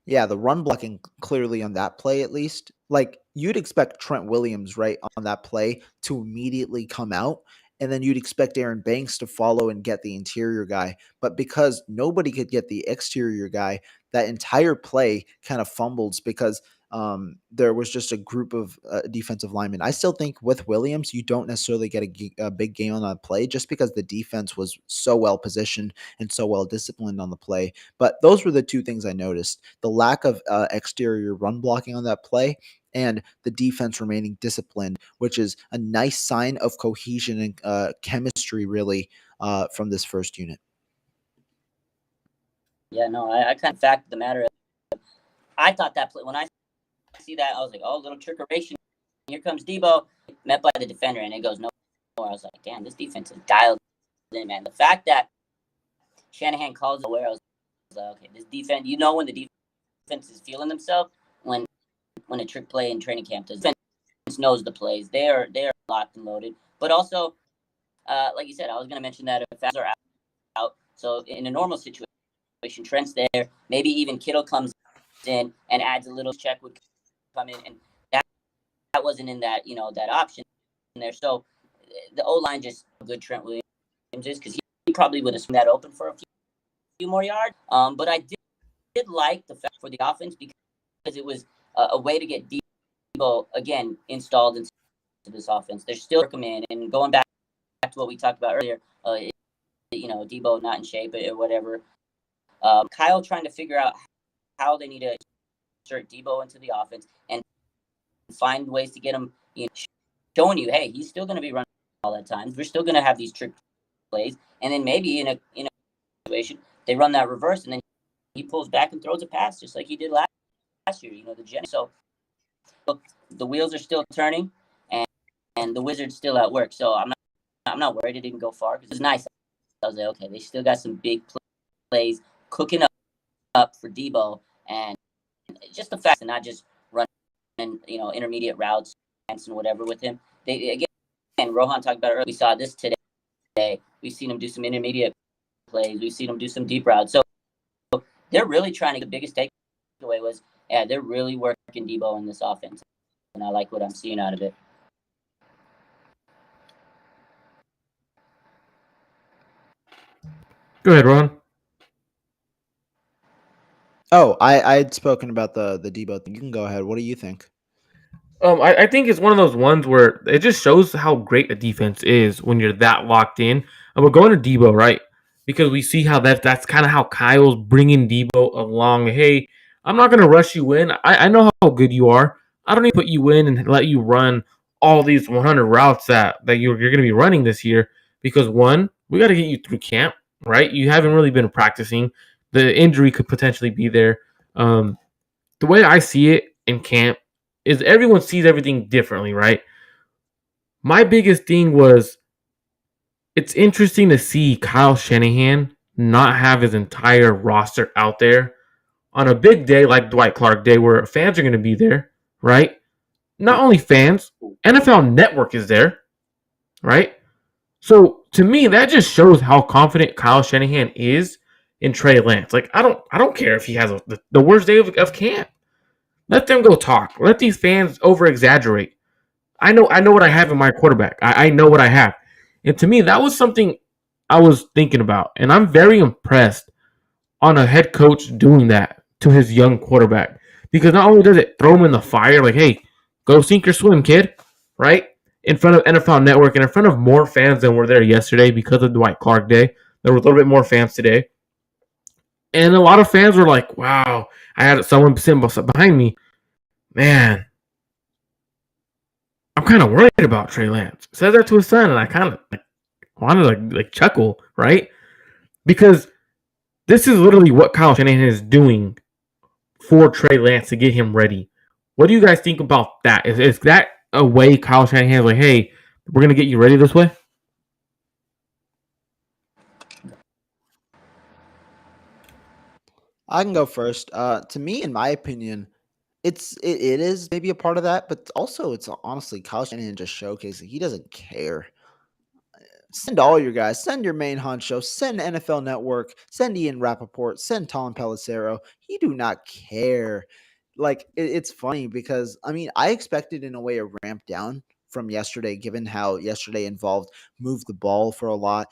yeah, the run blocking clearly on that play, at least. Like you'd expect Trent Williams, right, on that play to immediately come out. And then you'd expect Aaron Banks to follow and get the interior guy. But because nobody could get the exterior guy, that entire play kind of fumbles because there was just a group of defensive linemen. I still think with Williams, you don't necessarily get a big game on that play just because the defense was so well positioned and so well disciplined on the play. But those were the two things I noticed: the lack of exterior run blocking on that play, and the defense remaining disciplined, which is a nice sign of cohesion and chemistry, really, from this first unit. Yeah, no, I kind of fact the matter. I thought that play, when I see that, I was like, oh, little trickeration. Here comes Debo, met by the defender, and it goes nowhere. I was like, damn, this defense is dialed in, man. The fact that Shanahan calls it aware, I was like, okay, this defense, you know when the defense is feeling themselves when a trick play in training camp. The defense knows the plays. They are locked and loaded. But also, like you said, I was going to mention that if fans are out. So in a normal situation, Trent's there. Maybe even Kittle comes in and adds a little check would come in, and that wasn't in that that option there. So the O line just good Trent Williams is, because he probably would have swung that open for a few more yards. But I did like the fact for the offense, because it was a way to get Debo again installed into this offense. They're still coming in, and going back to what we talked about earlier. Debo not in shape or whatever. Kyle trying to figure out how they need to insert Debo into the offense and find ways to get him, showing you, hey, he's still going to be running all that time. We're still going to have these trick plays, and then maybe in a situation they run that reverse, and then he pulls back and throws a pass just like he did last year. The Jennings. So look, the wheels are still turning, and the Wizards still at work. So I'm not worried it didn't go far, because it's nice. I was like, okay, they still got some big plays cooking up for Debo, and just the fact that not just running intermediate routes and whatever with him. They again, Rohan talked about it earlier. We saw this today. We've seen him do some intermediate plays. We've seen him do some deep routes. So they're really trying to. The biggest takeaway was, they're really working Debo in this offense, and I like what I'm seeing out of it. Go ahead, Ron. Oh, I had spoken about the Debo thing. You can go ahead. What do you think? I think it's one of those ones where it just shows how great a defense is when you're that locked in. And we're going to Debo, right? Because we see how that's kind of how Kyle's bringing Debo along. Hey, I'm not going to rush you in. I know how good you are. I don't need to put you in and let you run all these 100 routes that you're going to be running this year. Because one, we got to get you through camp, right? You haven't really been practicing. The injury could potentially be there. The way I see it in camp is everyone sees everything differently, right? My biggest thing was, it's interesting to see Kyle Shanahan not have his entire roster out there on a big day like Dwight Clark Day, where fans are going to be there, right? Not only fans, NFL Network is there, right? So to me, that just shows how confident Kyle Shanahan is in Trey Lance. Like, I don't care if he has the worst day of camp. Let them go talk. Let these fans over exaggerate. I know what I have in my quarterback. I know what I have. And to me, that was something I was thinking about. And I'm very impressed on a head coach doing that to his young quarterback. Because not only does it throw him in the fire, like, hey, go sink or swim, kid, right? In front of NFL Network and in front of more fans than were there yesterday because of Dwight Clark Day. There were a little bit more fans today. And a lot of fans were like, wow, I had someone sitting behind me. Man, I'm kind of worried about Trey Lance. Says that to his son, and I kind of wanted to like chuckle, right? Because this is literally what Kyle Shanahan is doing for Trey Lance to get him ready. What do you guys think about that? Is that a way Kyle Shanahan is like, hey, we're going to get you ready this way? I can go first. To me, in my opinion, it is maybe a part of that, but also it's honestly Kyle Shanahan just showcasing he doesn't care. Send all your guys. Send your main honcho. Send NFL Network. Send Ian Rappaport. Send Tom Pelissero. He do not care. Like it's funny because I mean I expected in a way a ramp down from yesterday, given how yesterday involved move the ball for a lot.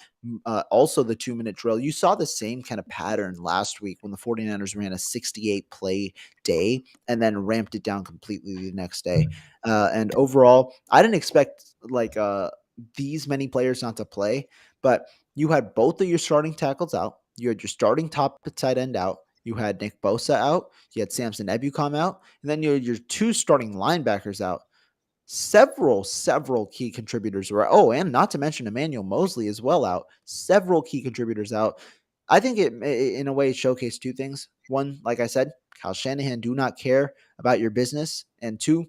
Also the 2-minute drill. You saw the same kind of pattern last week when the 49ers ran a 68 play day and then ramped it down completely the next day. And overall, I didn't expect like these many players not to play, but you had both of your starting tackles out. You had your starting top tight end out. You had Nick Bosa out. You had Samson Ebukam out. And then you had your 2 starting linebackers out. Several key contributors were. Oh, and not to mention Emmanuel Mosley as well out. Several key contributors out. I think it in a way showcased 2 things. One, like I said, Kyle Shanahan do not care about your business. And 2,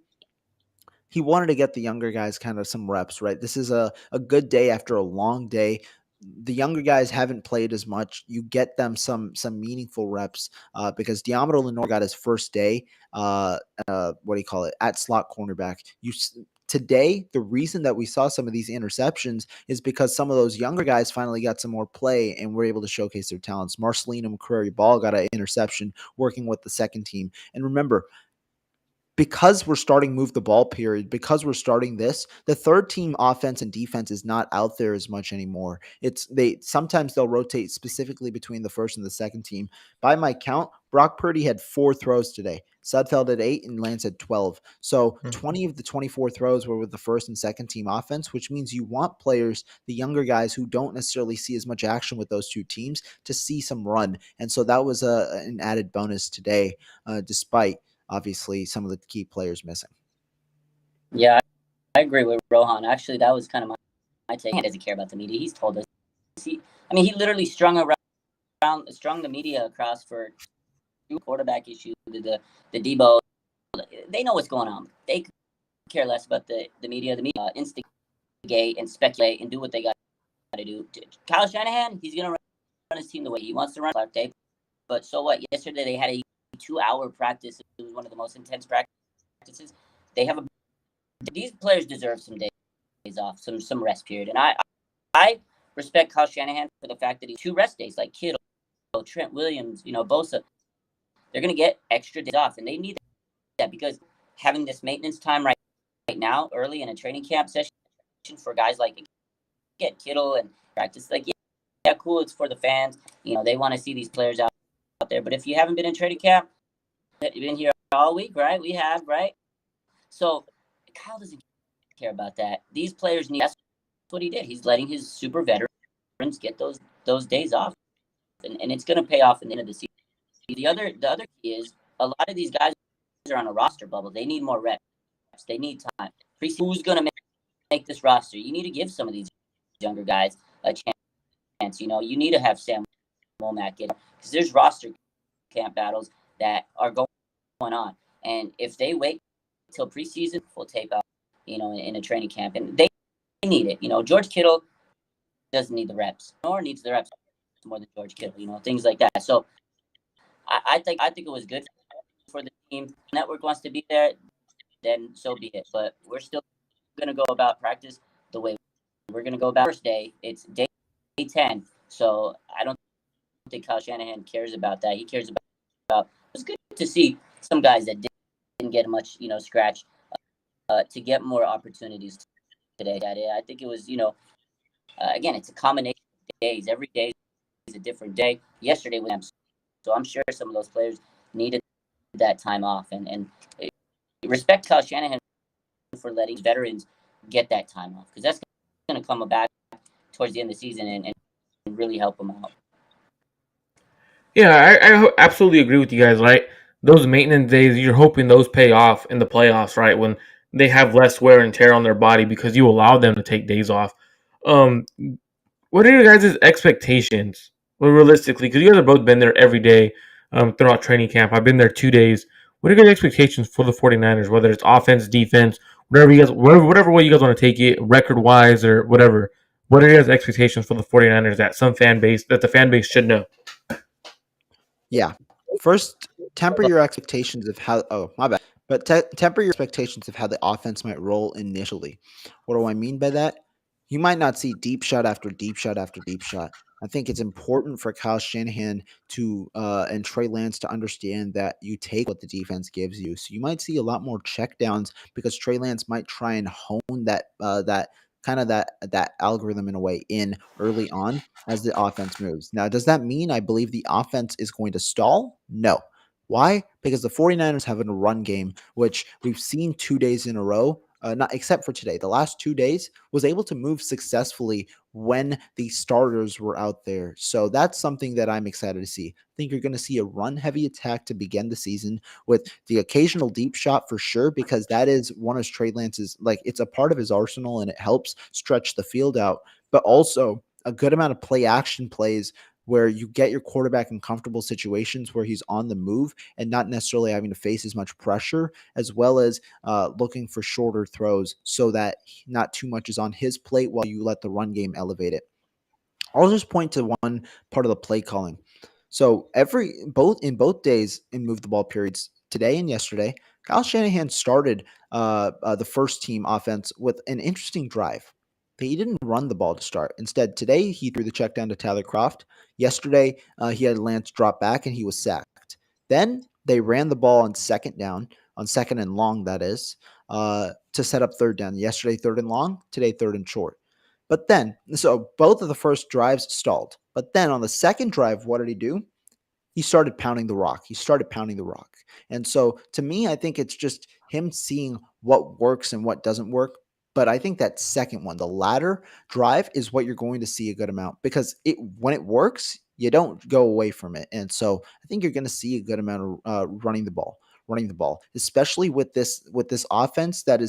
he wanted to get the younger guys kind of some reps, right? This is a good day after a long day. The younger guys haven't played as much. You get them some meaningful reps because Diamaro Lenore got his first day. What do you call it? At slot cornerback. Today, the reason that we saw some of these interceptions is because some of those younger guys finally got some more play and were able to showcase their talents. Marcelino McCrary Ball got an interception working with the second team. And remember, because we're starting move the ball period, because we're starting this, the third team offense and defense is not out there as much anymore. Sometimes they'll rotate specifically between the first and the second team. By my count, Brock Purdy had 4 throws today. Sudfeld had 8 and Lance had 12. So 20 of the 24 throws were with the first and second team offense, which means you want players, the younger guys who don't necessarily see as much action with those 2 teams, to see some run. And so that was an added bonus today, despite obviously some of the key players missing. Yeah, I agree with Rohan. Actually, that was kind of my take. He doesn't care about the media. He's told us. He literally strung the media across for 2 quarterback issues. The Debo, they know what's going on. They care less about the media. The media instigate and speculate and do what they got to do. Kyle Shanahan, he's gonna run his team the way he wants to run. But so what? Yesterday they had a 2-hour practice. It was one of the most intense practices. These players deserve some days off, some rest period. And I respect Kyle Shanahan for the fact that he 2 rest days, like Kittle, Trent Williams, Bosa. They're going to get extra days off, and they need that because having this maintenance time right now, early in a training camp session for guys like get Kittle and practice, like yeah, cool, it's for the fans. They want to see these players out there. But if you haven't been in training camp, you've been here all week, right? We have, right? So Kyle doesn't care about that. These players need. That's what he did. He's letting his super veterans get those days off, and it's going to pay off in the end of the season. The other key is a lot of these guys are on a roster bubble. They need more reps. They need time. Who's going to make this roster? You need to give some of these younger guys a chance. You need to have Sam Womack in because there's roster camp battles that are going on, and if they wait till preseason, we'll tape out, in a training camp, and they need it. George Kittle doesn't need the reps, nor needs the reps more than George Kittle. Things like that. So I think it was good for the team. Network wants to be there, then so be it. But we're still going to go about practice the way we're going to go about first day. It's day 10, so I don't think Kyle Shanahan cares about that. He cares about. It's good to see some guys that didn't get much, scratch, to get more opportunities today. I think it was, again, it's a combination of days. Every day is a different day. Yesterday was them, so I'm sure some of those players needed that time off. And respect Kyle Shanahan for letting veterans get that time off because that's going to come back towards the end of the season and really help them out. Yeah, I absolutely agree with you guys, right? Those maintenance days, you're hoping those pay off in the playoffs, right? When they have less wear and tear on their body because you allow them to take days off. What are your guys' expectations? Well, realistically, because you guys have both been there every day throughout training camp. I've been there 2 days. What are your expectations for the 49ers, whether it's offense, defense, whatever way you guys want to take it, record-wise or whatever? What are your guys' expectations for the 49ers that the fan base should know? Yeah. First, temper your expectations of how. Oh, my bad. but temper your expectations of how the offense might roll initially. What do I mean by that? You might not see deep shot after deep shot after deep shot. I think it's important for Kyle Shanahan to and Trey Lance to understand that you take what the defense gives you. So you might see a lot more checkdowns because Trey Lance might try and hone that algorithm in a way in early on as the offense moves. Now, does that mean I believe the offense is going to stall? No. Why? Because the 49ers have a run game, which we've seen 2 days in a row, not except for today. The last 2 days was able to move successfully when the starters were out there. So that's something that I'm excited to see. I think you're going to see a run heavy attack to begin the season with the occasional deep shot for sure, because that is one of Trey Lance's, like, it's a part of his arsenal and it helps stretch the field out, but also a good amount of play action plays where you get your quarterback in comfortable situations where he's on the move and not necessarily having to face as much pressure, as well as looking for shorter throws so that not too much is on his plate while you let the run game elevate it. I'll just point to one part of the play calling. So both days in move the ball periods, today and yesterday, Kyle Shanahan started the first team offense with an interesting drive. He didn't run the ball to start. Instead, today he threw the check down to Tyler Croft. Yesterday, he had Lance drop back and he was sacked. Then they ran the ball on second down, on second and long, that is, to set up third down. Yesterday, third and long. Today, third and short. But then, so both of the first drives stalled. But then on the second drive, what did he do? He started pounding the rock. He started pounding the rock. And so to me, I think it's just him seeing what works and what doesn't work. But I think that second one, the latter drive, is what you're going to see a good amount because when it works, you don't go away from it. And so I think you're going to see a good amount of running the ball, especially with this offense that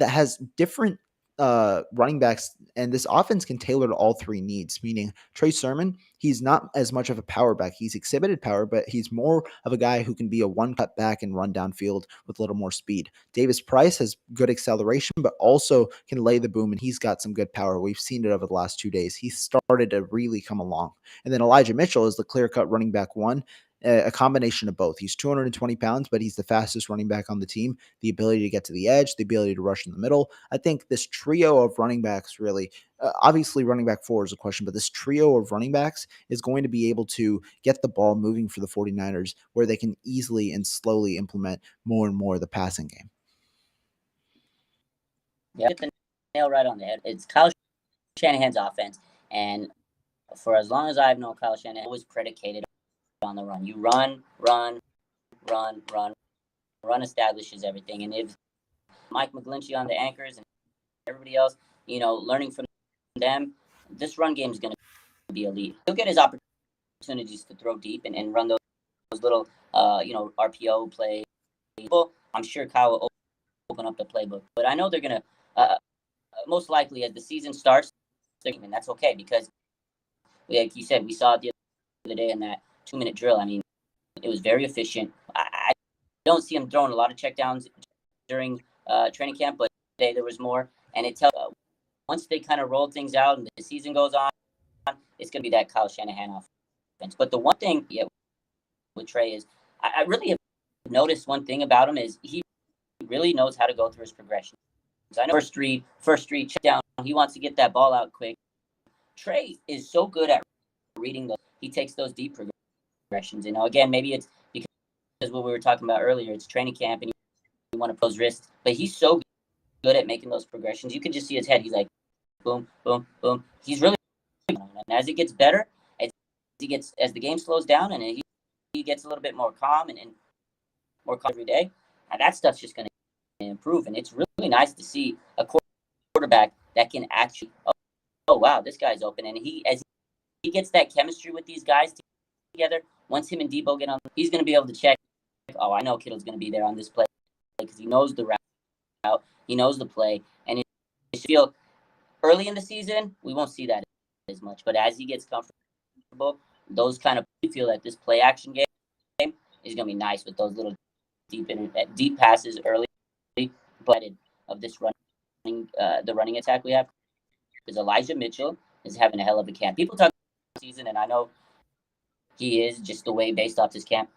has different running backs, and this offense can tailor to all three needs, meaning Trey Sermon, he's not as much of a power back. He's exhibited power, but he's more of a guy who can be a one-cut back and run downfield with a little more speed. Davis Price has good acceleration, but also can lay the boom, and he's got some good power. We've seen it over the last 2 days. He started to really come along. And then Elijah Mitchell is the clear-cut running back one, a combination of both. He's 220 pounds, but he's the fastest running back on the team. The ability to get to the edge, the ability to rush in the middle. I think this trio of running backs really, obviously running back four is a question, but this trio of running backs is going to be able to get the ball moving for the 49ers where they can easily and slowly implement more and more of the passing game. Yeah, hit the nail right on the head. It's Kyle Shanahan's offense, and for as long as I've known Kyle Shanahan, it was predicated on the run. You run. Run establishes everything. And if Mike McGlinchey on the anchors and everybody else, learning from them, this run game is going to be elite. He'll get his opportunities to throw deep and run those little, RPO plays. I'm sure Kyle will open up the playbook. But I know they're going to, most likely as the season starts, and that's okay because, like you said, we saw it the other day in that 2-minute drill. I mean, it was very efficient. I don't see him throwing a lot of checkdowns during training camp, but today there was more. And it tells once they kind of roll things out and the season goes on, it's going to be that Kyle Shanahan offense. But the one thing with Trey is I really have noticed one thing about him is he really knows how to go through his progression. So I know first read, check down. He wants to get that ball out quick. Trey is so good at reading those. He takes those deep progressions. Again, maybe it's because what we were talking about earlier, it's training camp and you want to put those wrists, but he's so good at making those progressions. You can just see his head. He's like, boom, boom, boom. He's really good. And as it gets better, as the game slows down and he gets a little bit more calm and more calm every day, and that stuff's just going to improve. And it's really nice to see a quarterback that can actually, oh wow, this guy's open. And as he gets that chemistry with these guys together, once him and Debo get on, he's going to be able to check, oh, I know Kittle's going to be there on this play because he knows the route, he knows the play. And it feel early in the season, we won't see that as much. But as he gets comfortable, those kind of feel that this play action game is going to be nice with those little deep passes early, but of this the running attack we have. Because Elijah Mitchell is having a hell of a camp. People talk about season, and I know he is just the way based off this camp.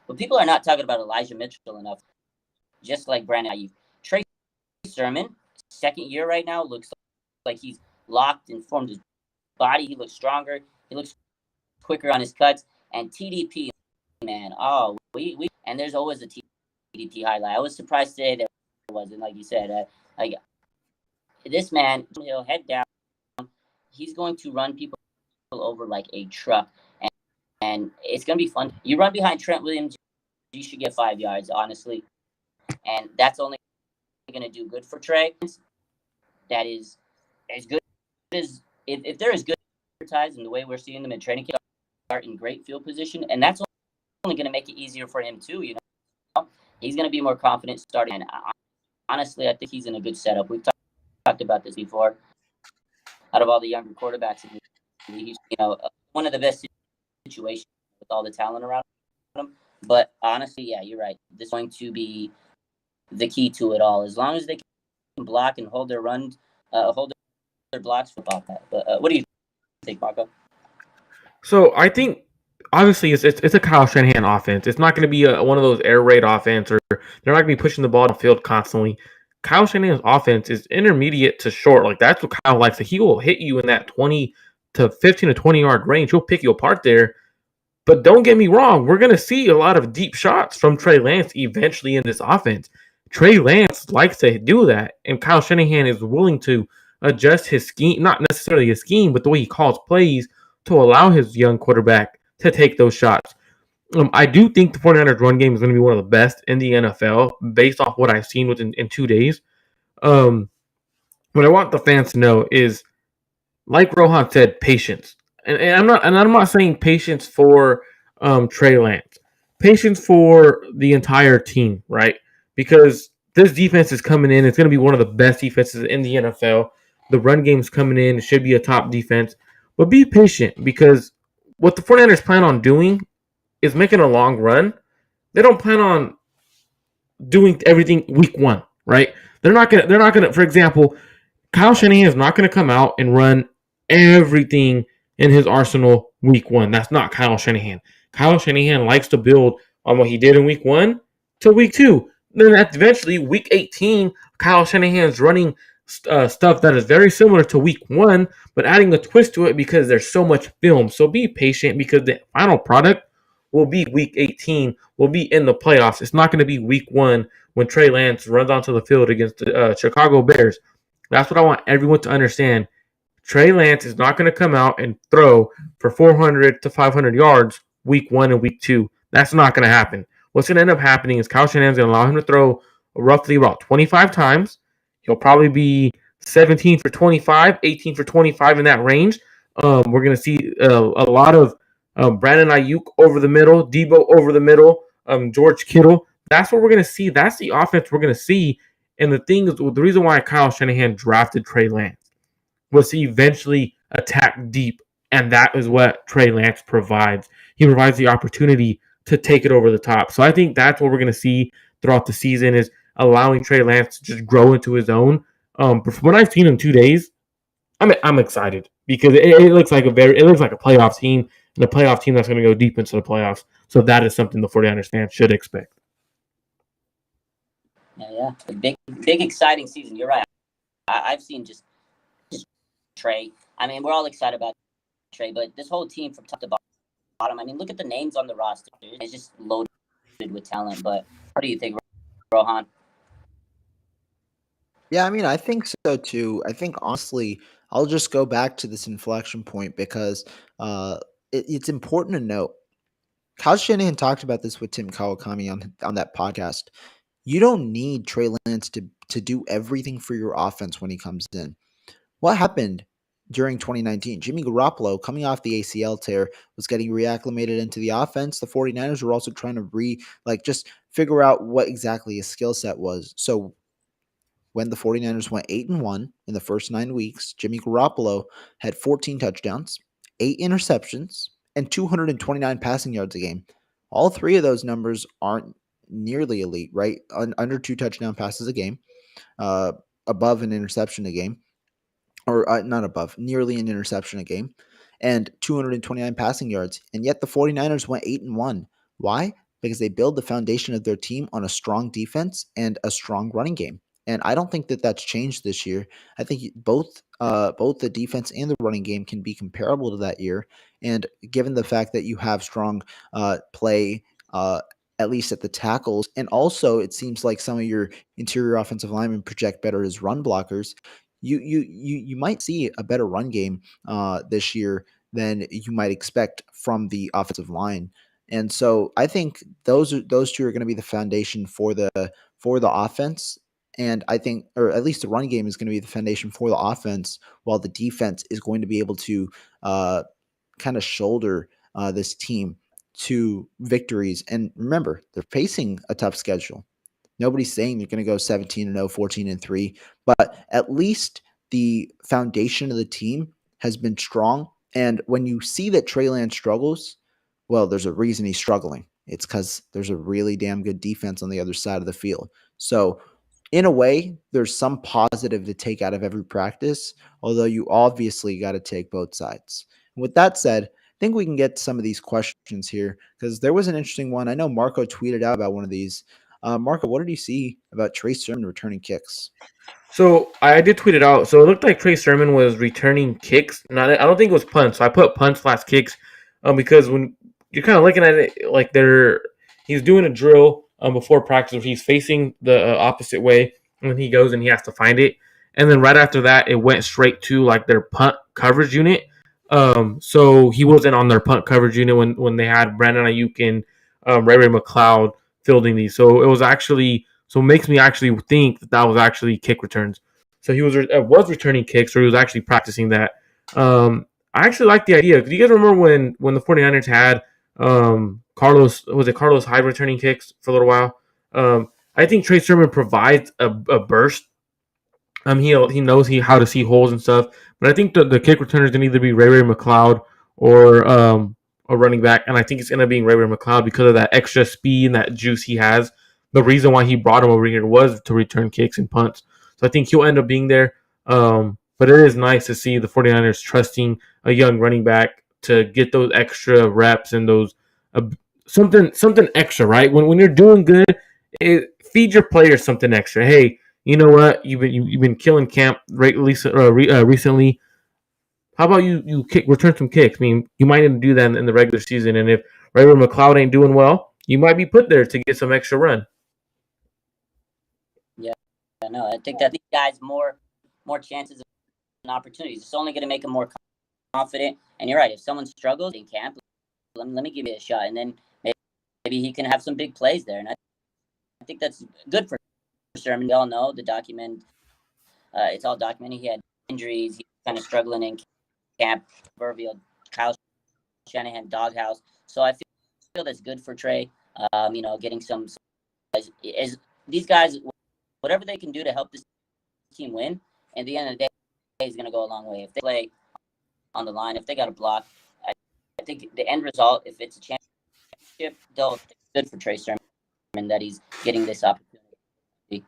But people are not talking about Elijah Mitchell enough. just like Brandon Ayuk. Trey Sermon, second year right now, looks like he's locked and formed his body. He looks stronger. He looks quicker on his cuts. And TDP, man, we and there's always a TDP highlight. I was surprised today there wasn't, like you said, like this man, he'll head down. He's going to run people over like a truck, and it's going to be fun. You run behind Trent Williams, you should get 5 yards, honestly, and that's only going to do good for Trey. That is as good as if they're as good advertised in the way we're seeing them in training camp, are in great field position, and that's only going to make it easier for him too. You know, he's going to be more confident starting. And honestly, I think he's in a good setup. We've talked about this before. Out of all the younger quarterbacks, he's one of the best situations with all the talent around him. But honestly, yeah, you're right. This is going to be the key to it all. As long as they can block and hold their runs, hold their blocks about that. But what do you think, Marco? So I think obviously it's a Kyle Shanahan offense. It's not going to be one of those air raid offense, or they're not going to be pushing the ball down the field constantly. Kyle Shanahan's offense is intermediate to short. Like that's what Kyle likes. He will hit you in that 20 to 15 to 20 yard range. He'll pick you apart there. But don't get me wrong, we're going to see a lot of deep shots from Trey Lance eventually in this offense. Trey Lance likes to do that, and Kyle Shanahan is willing to adjust his scheme, not necessarily his scheme, but the way he calls plays to allow his young quarterback to take those shots. I do think the 49ers run game is going to be one of the best in the NFL based off what I've seen within in 2 days. What I want the fans to know is, like Rohan said, patience. And I'm not saying patience for Trey Lance. Patience for the entire team, right? Because this defense is coming in. It's going to be one of the best defenses in the NFL. The run game's coming in. It should be a top defense. But be patient, because what the 49ers plan on doing is making a long run. They don't plan on doing everything week one, right? They're not gonna, for example, Kyle Shanahan is not gonna come out and run everything in his arsenal week one. That's not Kyle Shanahan. Kyle Shanahan likes to build on what he did in week one to week two. Then eventually, week 18, Kyle Shanahan's running stuff that is very similar to week one, but adding a twist to it because there's so much film. So be patient, because the final product will be week 18, will be in the playoffs. It's not going to be week one when Trey Lance runs onto the field against the Chicago Bears. That's what I want everyone to understand. Trey Lance is not going to come out and throw for 400 to 500 yards week one and week two. That's not going to happen. What's going to end up happening is Kyle Shanahan's going to allow him to throw roughly about 25 times. He'll probably be 17 for 25, 18 for 25 in that range. We're going to see a lot of Brandon Ayuk over the middle, Debo over the middle, George Kittle. That's what we're going to see. That's the offense we're going to see. And the thing is, the reason why Kyle Shanahan drafted Trey Lance was to eventually attack deep, and that is what Trey Lance provides. He provides the opportunity to take it over the top. So I think that's what we're going to see throughout the season, is allowing Trey Lance to just grow into his own. But from what I've seen in 2 days, I'm excited, because it looks like a playoff team, and a playoff team that's going to go deep into the playoffs. So that is something the 49ers fans should expect. Yeah, a big exciting season. You're right. I've seen just Trey. I mean, we're all excited about Trey, but this whole team from top to bottom. I mean, look at the names on the roster. It's just loaded with talent. But what do you think, Rohan? Yeah, I mean, I think so too. I think honestly, I'll just go back to this inflection point, because it's important to note. Kyle Shanahan talked about this with Tim Kawakami on that podcast. You don't need Trey Lance to do everything for your offense when he comes in. What happened during 2019? Jimmy Garoppolo, coming off the ACL tear, was getting reacclimated into the offense. The 49ers were also trying to just figure out what exactly his skill set was. So when the 49ers went 8-1 in the first 9 weeks, Jimmy Garoppolo had 14 touchdowns, 8 interceptions, and 229 passing yards a game. All three of those numbers aren't nearly elite, right? Under 2 touchdown passes a game, above an interception a game, or not above, nearly an interception a game, and 229 passing yards. And yet the 49ers went 8-1. Why? because they build the foundation of their team on a strong defense and a strong running game. And I don't think that that's changed this year. I think both the defense and the running game can be comparable to that year. And given the fact that you have strong play, at least at the tackles, and also it seems like some of your interior offensive linemen project better as run blockers. You might see a better run game this year than you might expect from the offensive line. And so I think those two are going to be the foundation for the offense. And I think, or at least the run game is going to be the foundation for the offense, while the defense is going to be able to uh, kind of shoulder this team to victories. And remember, they're facing a tough schedule. Nobody's saying they're going to go 17-0, 14-3, but at least the foundation of the team has been strong. And when you see that Trey Lance struggles, well, there's a reason he's struggling. It's because there's a really damn good defense on the other side of the field. So, in a way, there's some positive to take out of every practice, although you obviously got to take both sides. And with that said, I think we can get to some of these questions here because there was an interesting one. I know Marco tweeted out about one of these. Marco, what did you see about Trey Sermon returning kicks? So I did tweet it out. So it looked like Trey Sermon was returning kicks. Not, I don't think it was punts. So I put punts / kicks, because when you're kind of looking at it, like he's doing a drill before practice where he's facing the opposite way when he goes and he has to find it, and then right after that it went straight to like their punt coverage unit. So he wasn't on their punt coverage unit when they had Brandon Ayuk and Ray McLeod fielding these. So it was actually. So it makes me actually think that was actually kick returns. So he was returning kicks, or he was actually practicing that. I actually like the idea. Do you guys remember when the 49ers had Carlos Hyde returning kicks for a little while? I think Trey Sermon provides a burst. He knows how to see holes and stuff. But I think the kick returner is going to either be Ray McLeod or a running back. And I think it's going to be Ray McLeod because of that extra speed and that juice he has. The reason why he brought him over here was to return kicks and punts. So I think he'll end up being there. But it is nice to see the 49ers trusting a young running back to get those extra reps and those something extra, right? When you're doing good, feed your players something extra. Hey, you know what? You've been killing camp recently. How about you return some kicks? I mean, you might need to do that in the regular season. And if Ray McLeod ain't doing well, you might be put there to get some extra run. No, I think that these guys more chances and opportunities. It's only going to make them more confident. And you're right. If someone struggles in camp, let me give you a shot, and then maybe he can have some big plays there. And I think that's good for Sermon. We all know the document. It's all documented. He had injuries. He's kind of struggling in camp. Proverbial Kyle Shanahan doghouse. So I feel that's good for Trey. Getting some as these guys. Whatever they can do to help this team win, and at the end of the day, is going to go a long way. If they play on the line, if they got a block, I think the end result, if it's a championship, it's good for Trey Sermon that he's getting this opportunity.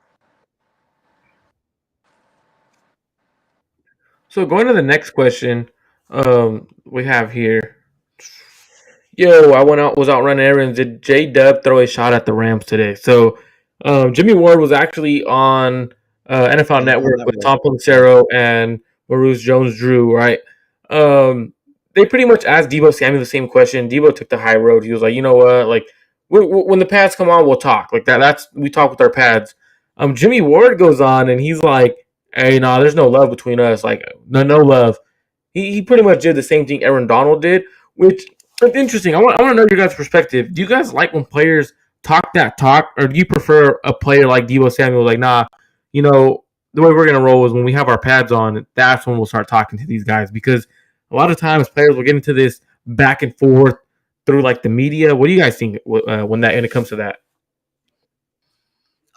So going to the next question, we have here. Yo, I was out running errands. Did J-Dub throw a shot at the Rams today? So Jimmy Ward was actually on NFL Network with Tom Pelissero and Maurice Jones-Drew, right? They pretty much asked Deebo Samuel the same question. Deebo took the high road. He was like, you know what? Like, when the pads come on, we'll talk. Like we talk with our pads. Jimmy Ward goes on and he's like, hey, nah, there's no love between us. Like, no love. He pretty much did the same thing Aaron Donald did, which is interesting. I want to know your guys' perspective. Do you guys like when players talk that talk, or do you prefer a player like Deebo Samuel? Like, nah, the way we're gonna roll is when we have our pads on. That's when we'll start talking to these guys, because a lot of times players will get into this back and forth through like the media. What do you guys think when it comes to that?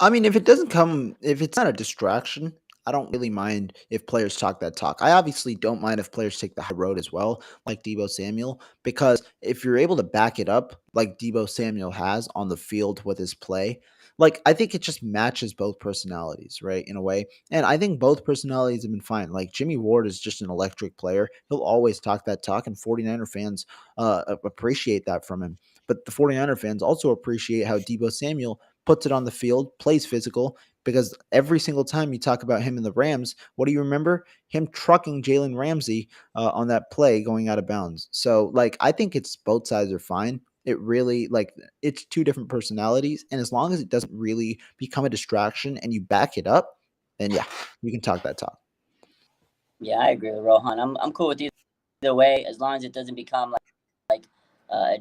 I mean, if it's not a distraction, I don't really mind if players talk that talk. I obviously don't mind if players take the high road as well, like Deebo Samuel, because if you're able to back it up like Deebo Samuel has on the field with his play, like I think it just matches both personalities, right? In a way. And I think both personalities have been fine. Like Jimmy Ward is just an electric player. He'll always talk that talk, and 49er fans appreciate that from him. but the 49er fans also appreciate how Deebo Samuel puts it on the field, plays physical, because every single time you talk about him in the Rams, what do you remember? Him trucking Jalen Ramsey on that play going out of bounds. So, like, I think it's both sides are fine. It really, like, it's two different personalities. And as long as it doesn't really become a distraction and you back it up, then yeah, you can talk that talk. Yeah, I agree with Rohan. I'm cool with either way, as long as it doesn't become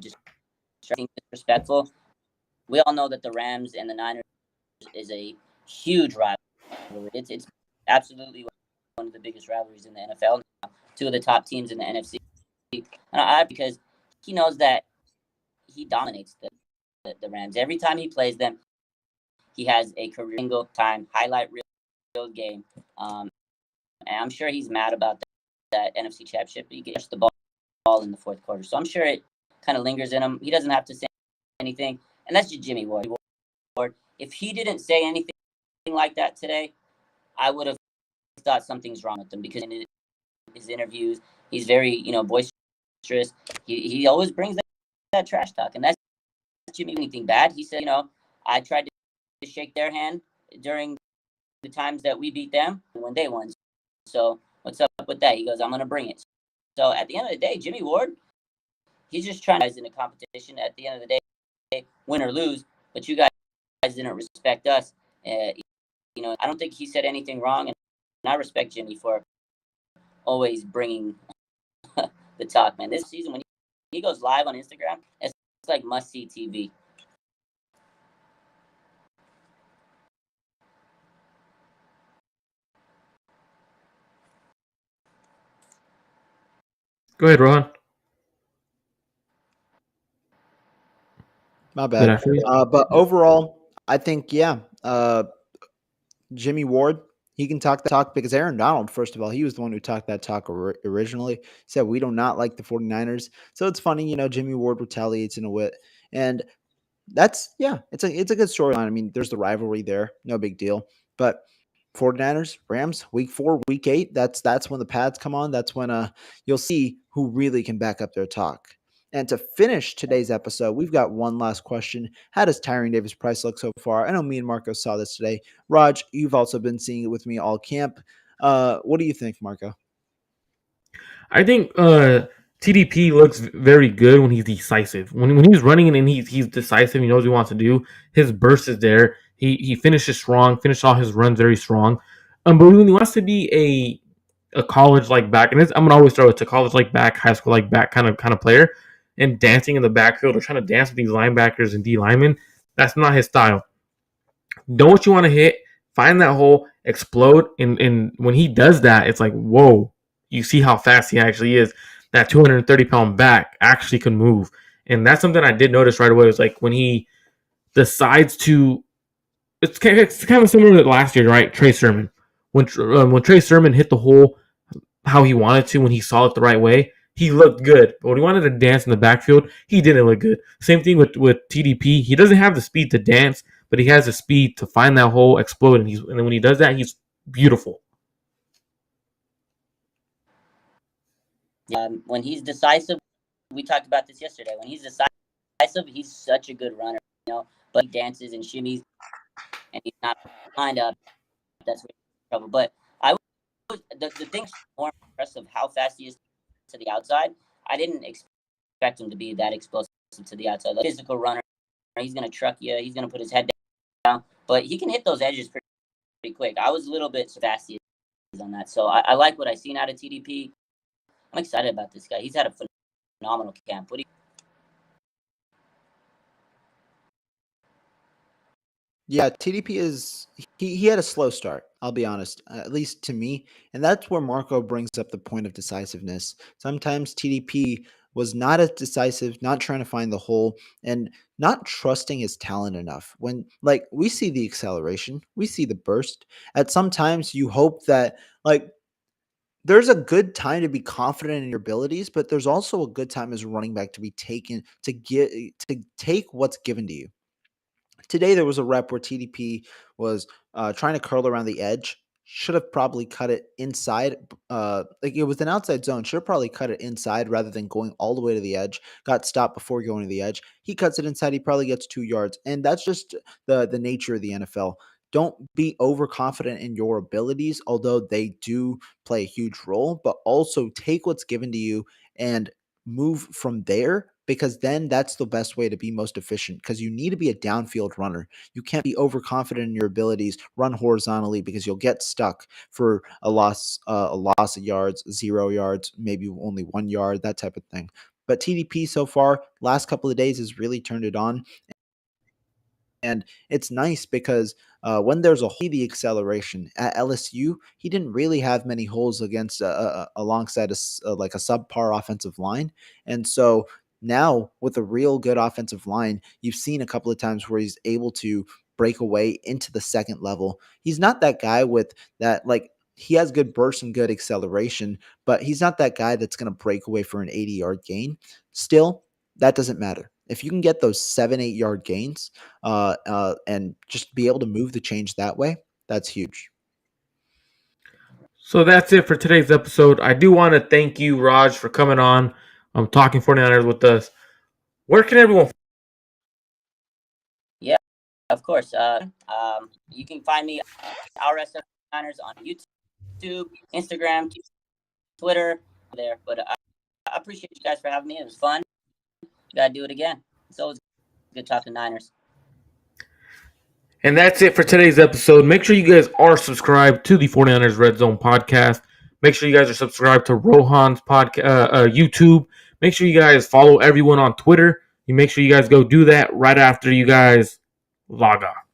just disrespectful. We all know that the Rams and the Niners is a huge rivalry. It's absolutely one of the biggest rivalries in the NFL. Two of the top teams in the NFC. Because he knows that he dominates the Rams. Every time he plays them, he has a career single time highlight reel game. And I'm sure he's mad about that NFC championship. He gets the ball in the fourth quarter. So I'm sure it kind of lingers in him. He doesn't have to say anything. And that's just Jimmy Ward. If he didn't say anything like that today, I would have thought something's wrong with him, because in his interviews, he's very, boisterous. He always brings that trash talk, and that's Jimmy. Anything bad? He said, I tried to shake their hand during the times that we beat them when they won. So what's up with that? He goes, I'm going to bring it. So at the end of the day, Jimmy Ward, he's just trying to in a competition. At the end of the day, win or lose, but you guys didn't respect us. I don't think he said anything wrong, and I respect Jimmy for always bringing the talk, man. This season, when he goes live on Instagram, it's like must-see TV. Go ahead, Rohan. My bad. But overall, I think, Jimmy Ward, he can talk that talk, because Aaron Donald, first of all, he was the one who talked that talk originally. Said we do not like the 49ers. So it's funny, Jimmy Ward retaliates in a wit. And that's, it's a good storyline. I mean, there's the rivalry there. No big deal. But 49ers, Rams, week 4, week 8, that's when the pads come on. That's when you'll see who really can back up their talk. And to finish today's episode, we've got one last question. How does Tyrion Davis-Price look so far? I know me and Marco saw this today. Raj, you've also been seeing it with me all camp. What do you think, Marco? I think TDP looks very good when he's decisive. When he's running and he's decisive, he knows what he wants to do. His burst is there. He finishes strong, finished all his runs very strong. But when he wants to be a college like back, and I'm gonna always throw it to college like back, high school like back kind of player, and dancing in the backfield or trying to dance with these linebackers and D linemen, that's not his style. Know what you want to hit, find that hole, explode, and when he does that, it's like, whoa, you see how fast he actually is. That 230-pound back actually can move. And that's something I did notice right away. It was like when he decides to, it's kind of similar to last year, right? Trey Sermon. When Trey Sermon hit the hole how he wanted to, when he saw it the right way, he looked good. But when he wanted to dance in the backfield, he didn't look good. Same thing with TDP. He doesn't have the speed to dance, but he has the speed to find that hole, explode, and then when he does that, he's beautiful. When he's decisive, we talked about this yesterday. When he's decisive, he's such a good runner, but he dances and shimmies, and he's not lined up. That's where he's in trouble. But the thing more impressive how fast he is to the outside. I didn't expect him to be that explosive to the outside. Like, physical runner, he's gonna truck you. He's gonna put his head down, but he can hit those edges pretty quick. I was a little bit fast on that, so I like what I seen out of TDP. I'm excited about this guy. He's had a phenomenal camp. What do you? Yeah, TDP is he had a slow start, I'll be honest, at least to me. And that's where Marco brings up the point of decisiveness. Sometimes TDP was not as decisive, not trying to find the hole, and not trusting his talent enough. When, like, we see the acceleration, we see the burst. At sometimes you hope that, like, there's a good time to be confident in your abilities, but there's also a good time as a running back to be taken to take what's given to you. Today there was a rep where TDP was trying to curl around the edge, should have probably cut it inside. Like it was an outside zone. Should have probably cut it inside rather than going all the way to the edge. Got stopped before going to the edge. He cuts it inside. He probably gets 2 yards, and that's just the nature of the NFL. Don't be overconfident in your abilities, although they do play a huge role. But also take what's given to you and move from there, because then that's the best way to be most efficient. Because you need to be a downfield runner. You can't be overconfident in your abilities, run horizontally, because you'll get stuck for a loss of yards, 0 yards, maybe only 1 yard, that type of thing. But TDP so far, last couple of days has really turned it on. And it's nice because when there's the acceleration at LSU, he didn't really have many holes against alongside like a subpar offensive line. And so now with a real good offensive line, you've seen a couple of times where he's able to break away into the second level. He's not that guy with that, like, he has good burst and good acceleration, but he's not that guy that's going to break away for an 80-yard gain. Still, that doesn't matter. If you can get those 7-8 yard gains and just be able to move the change that way, that's huge. So that's it for today's episode. I do want to thank you, Raj, for coming on, talking 49ers with us. Where can everyone? Yeah, of course. You can find me RSF49ers on YouTube, Instagram, Twitter, there. But I appreciate you guys for having me. It was fun. Gotta do it again. It's always good talking Niners. And that's it for today's episode. Make sure you guys are subscribed to the 49ers Red Zone podcast. Make sure you guys are subscribed to Rohan's podcast, YouTube. Make sure you guys follow everyone on Twitter. You make sure you guys go do that right after you guys log off.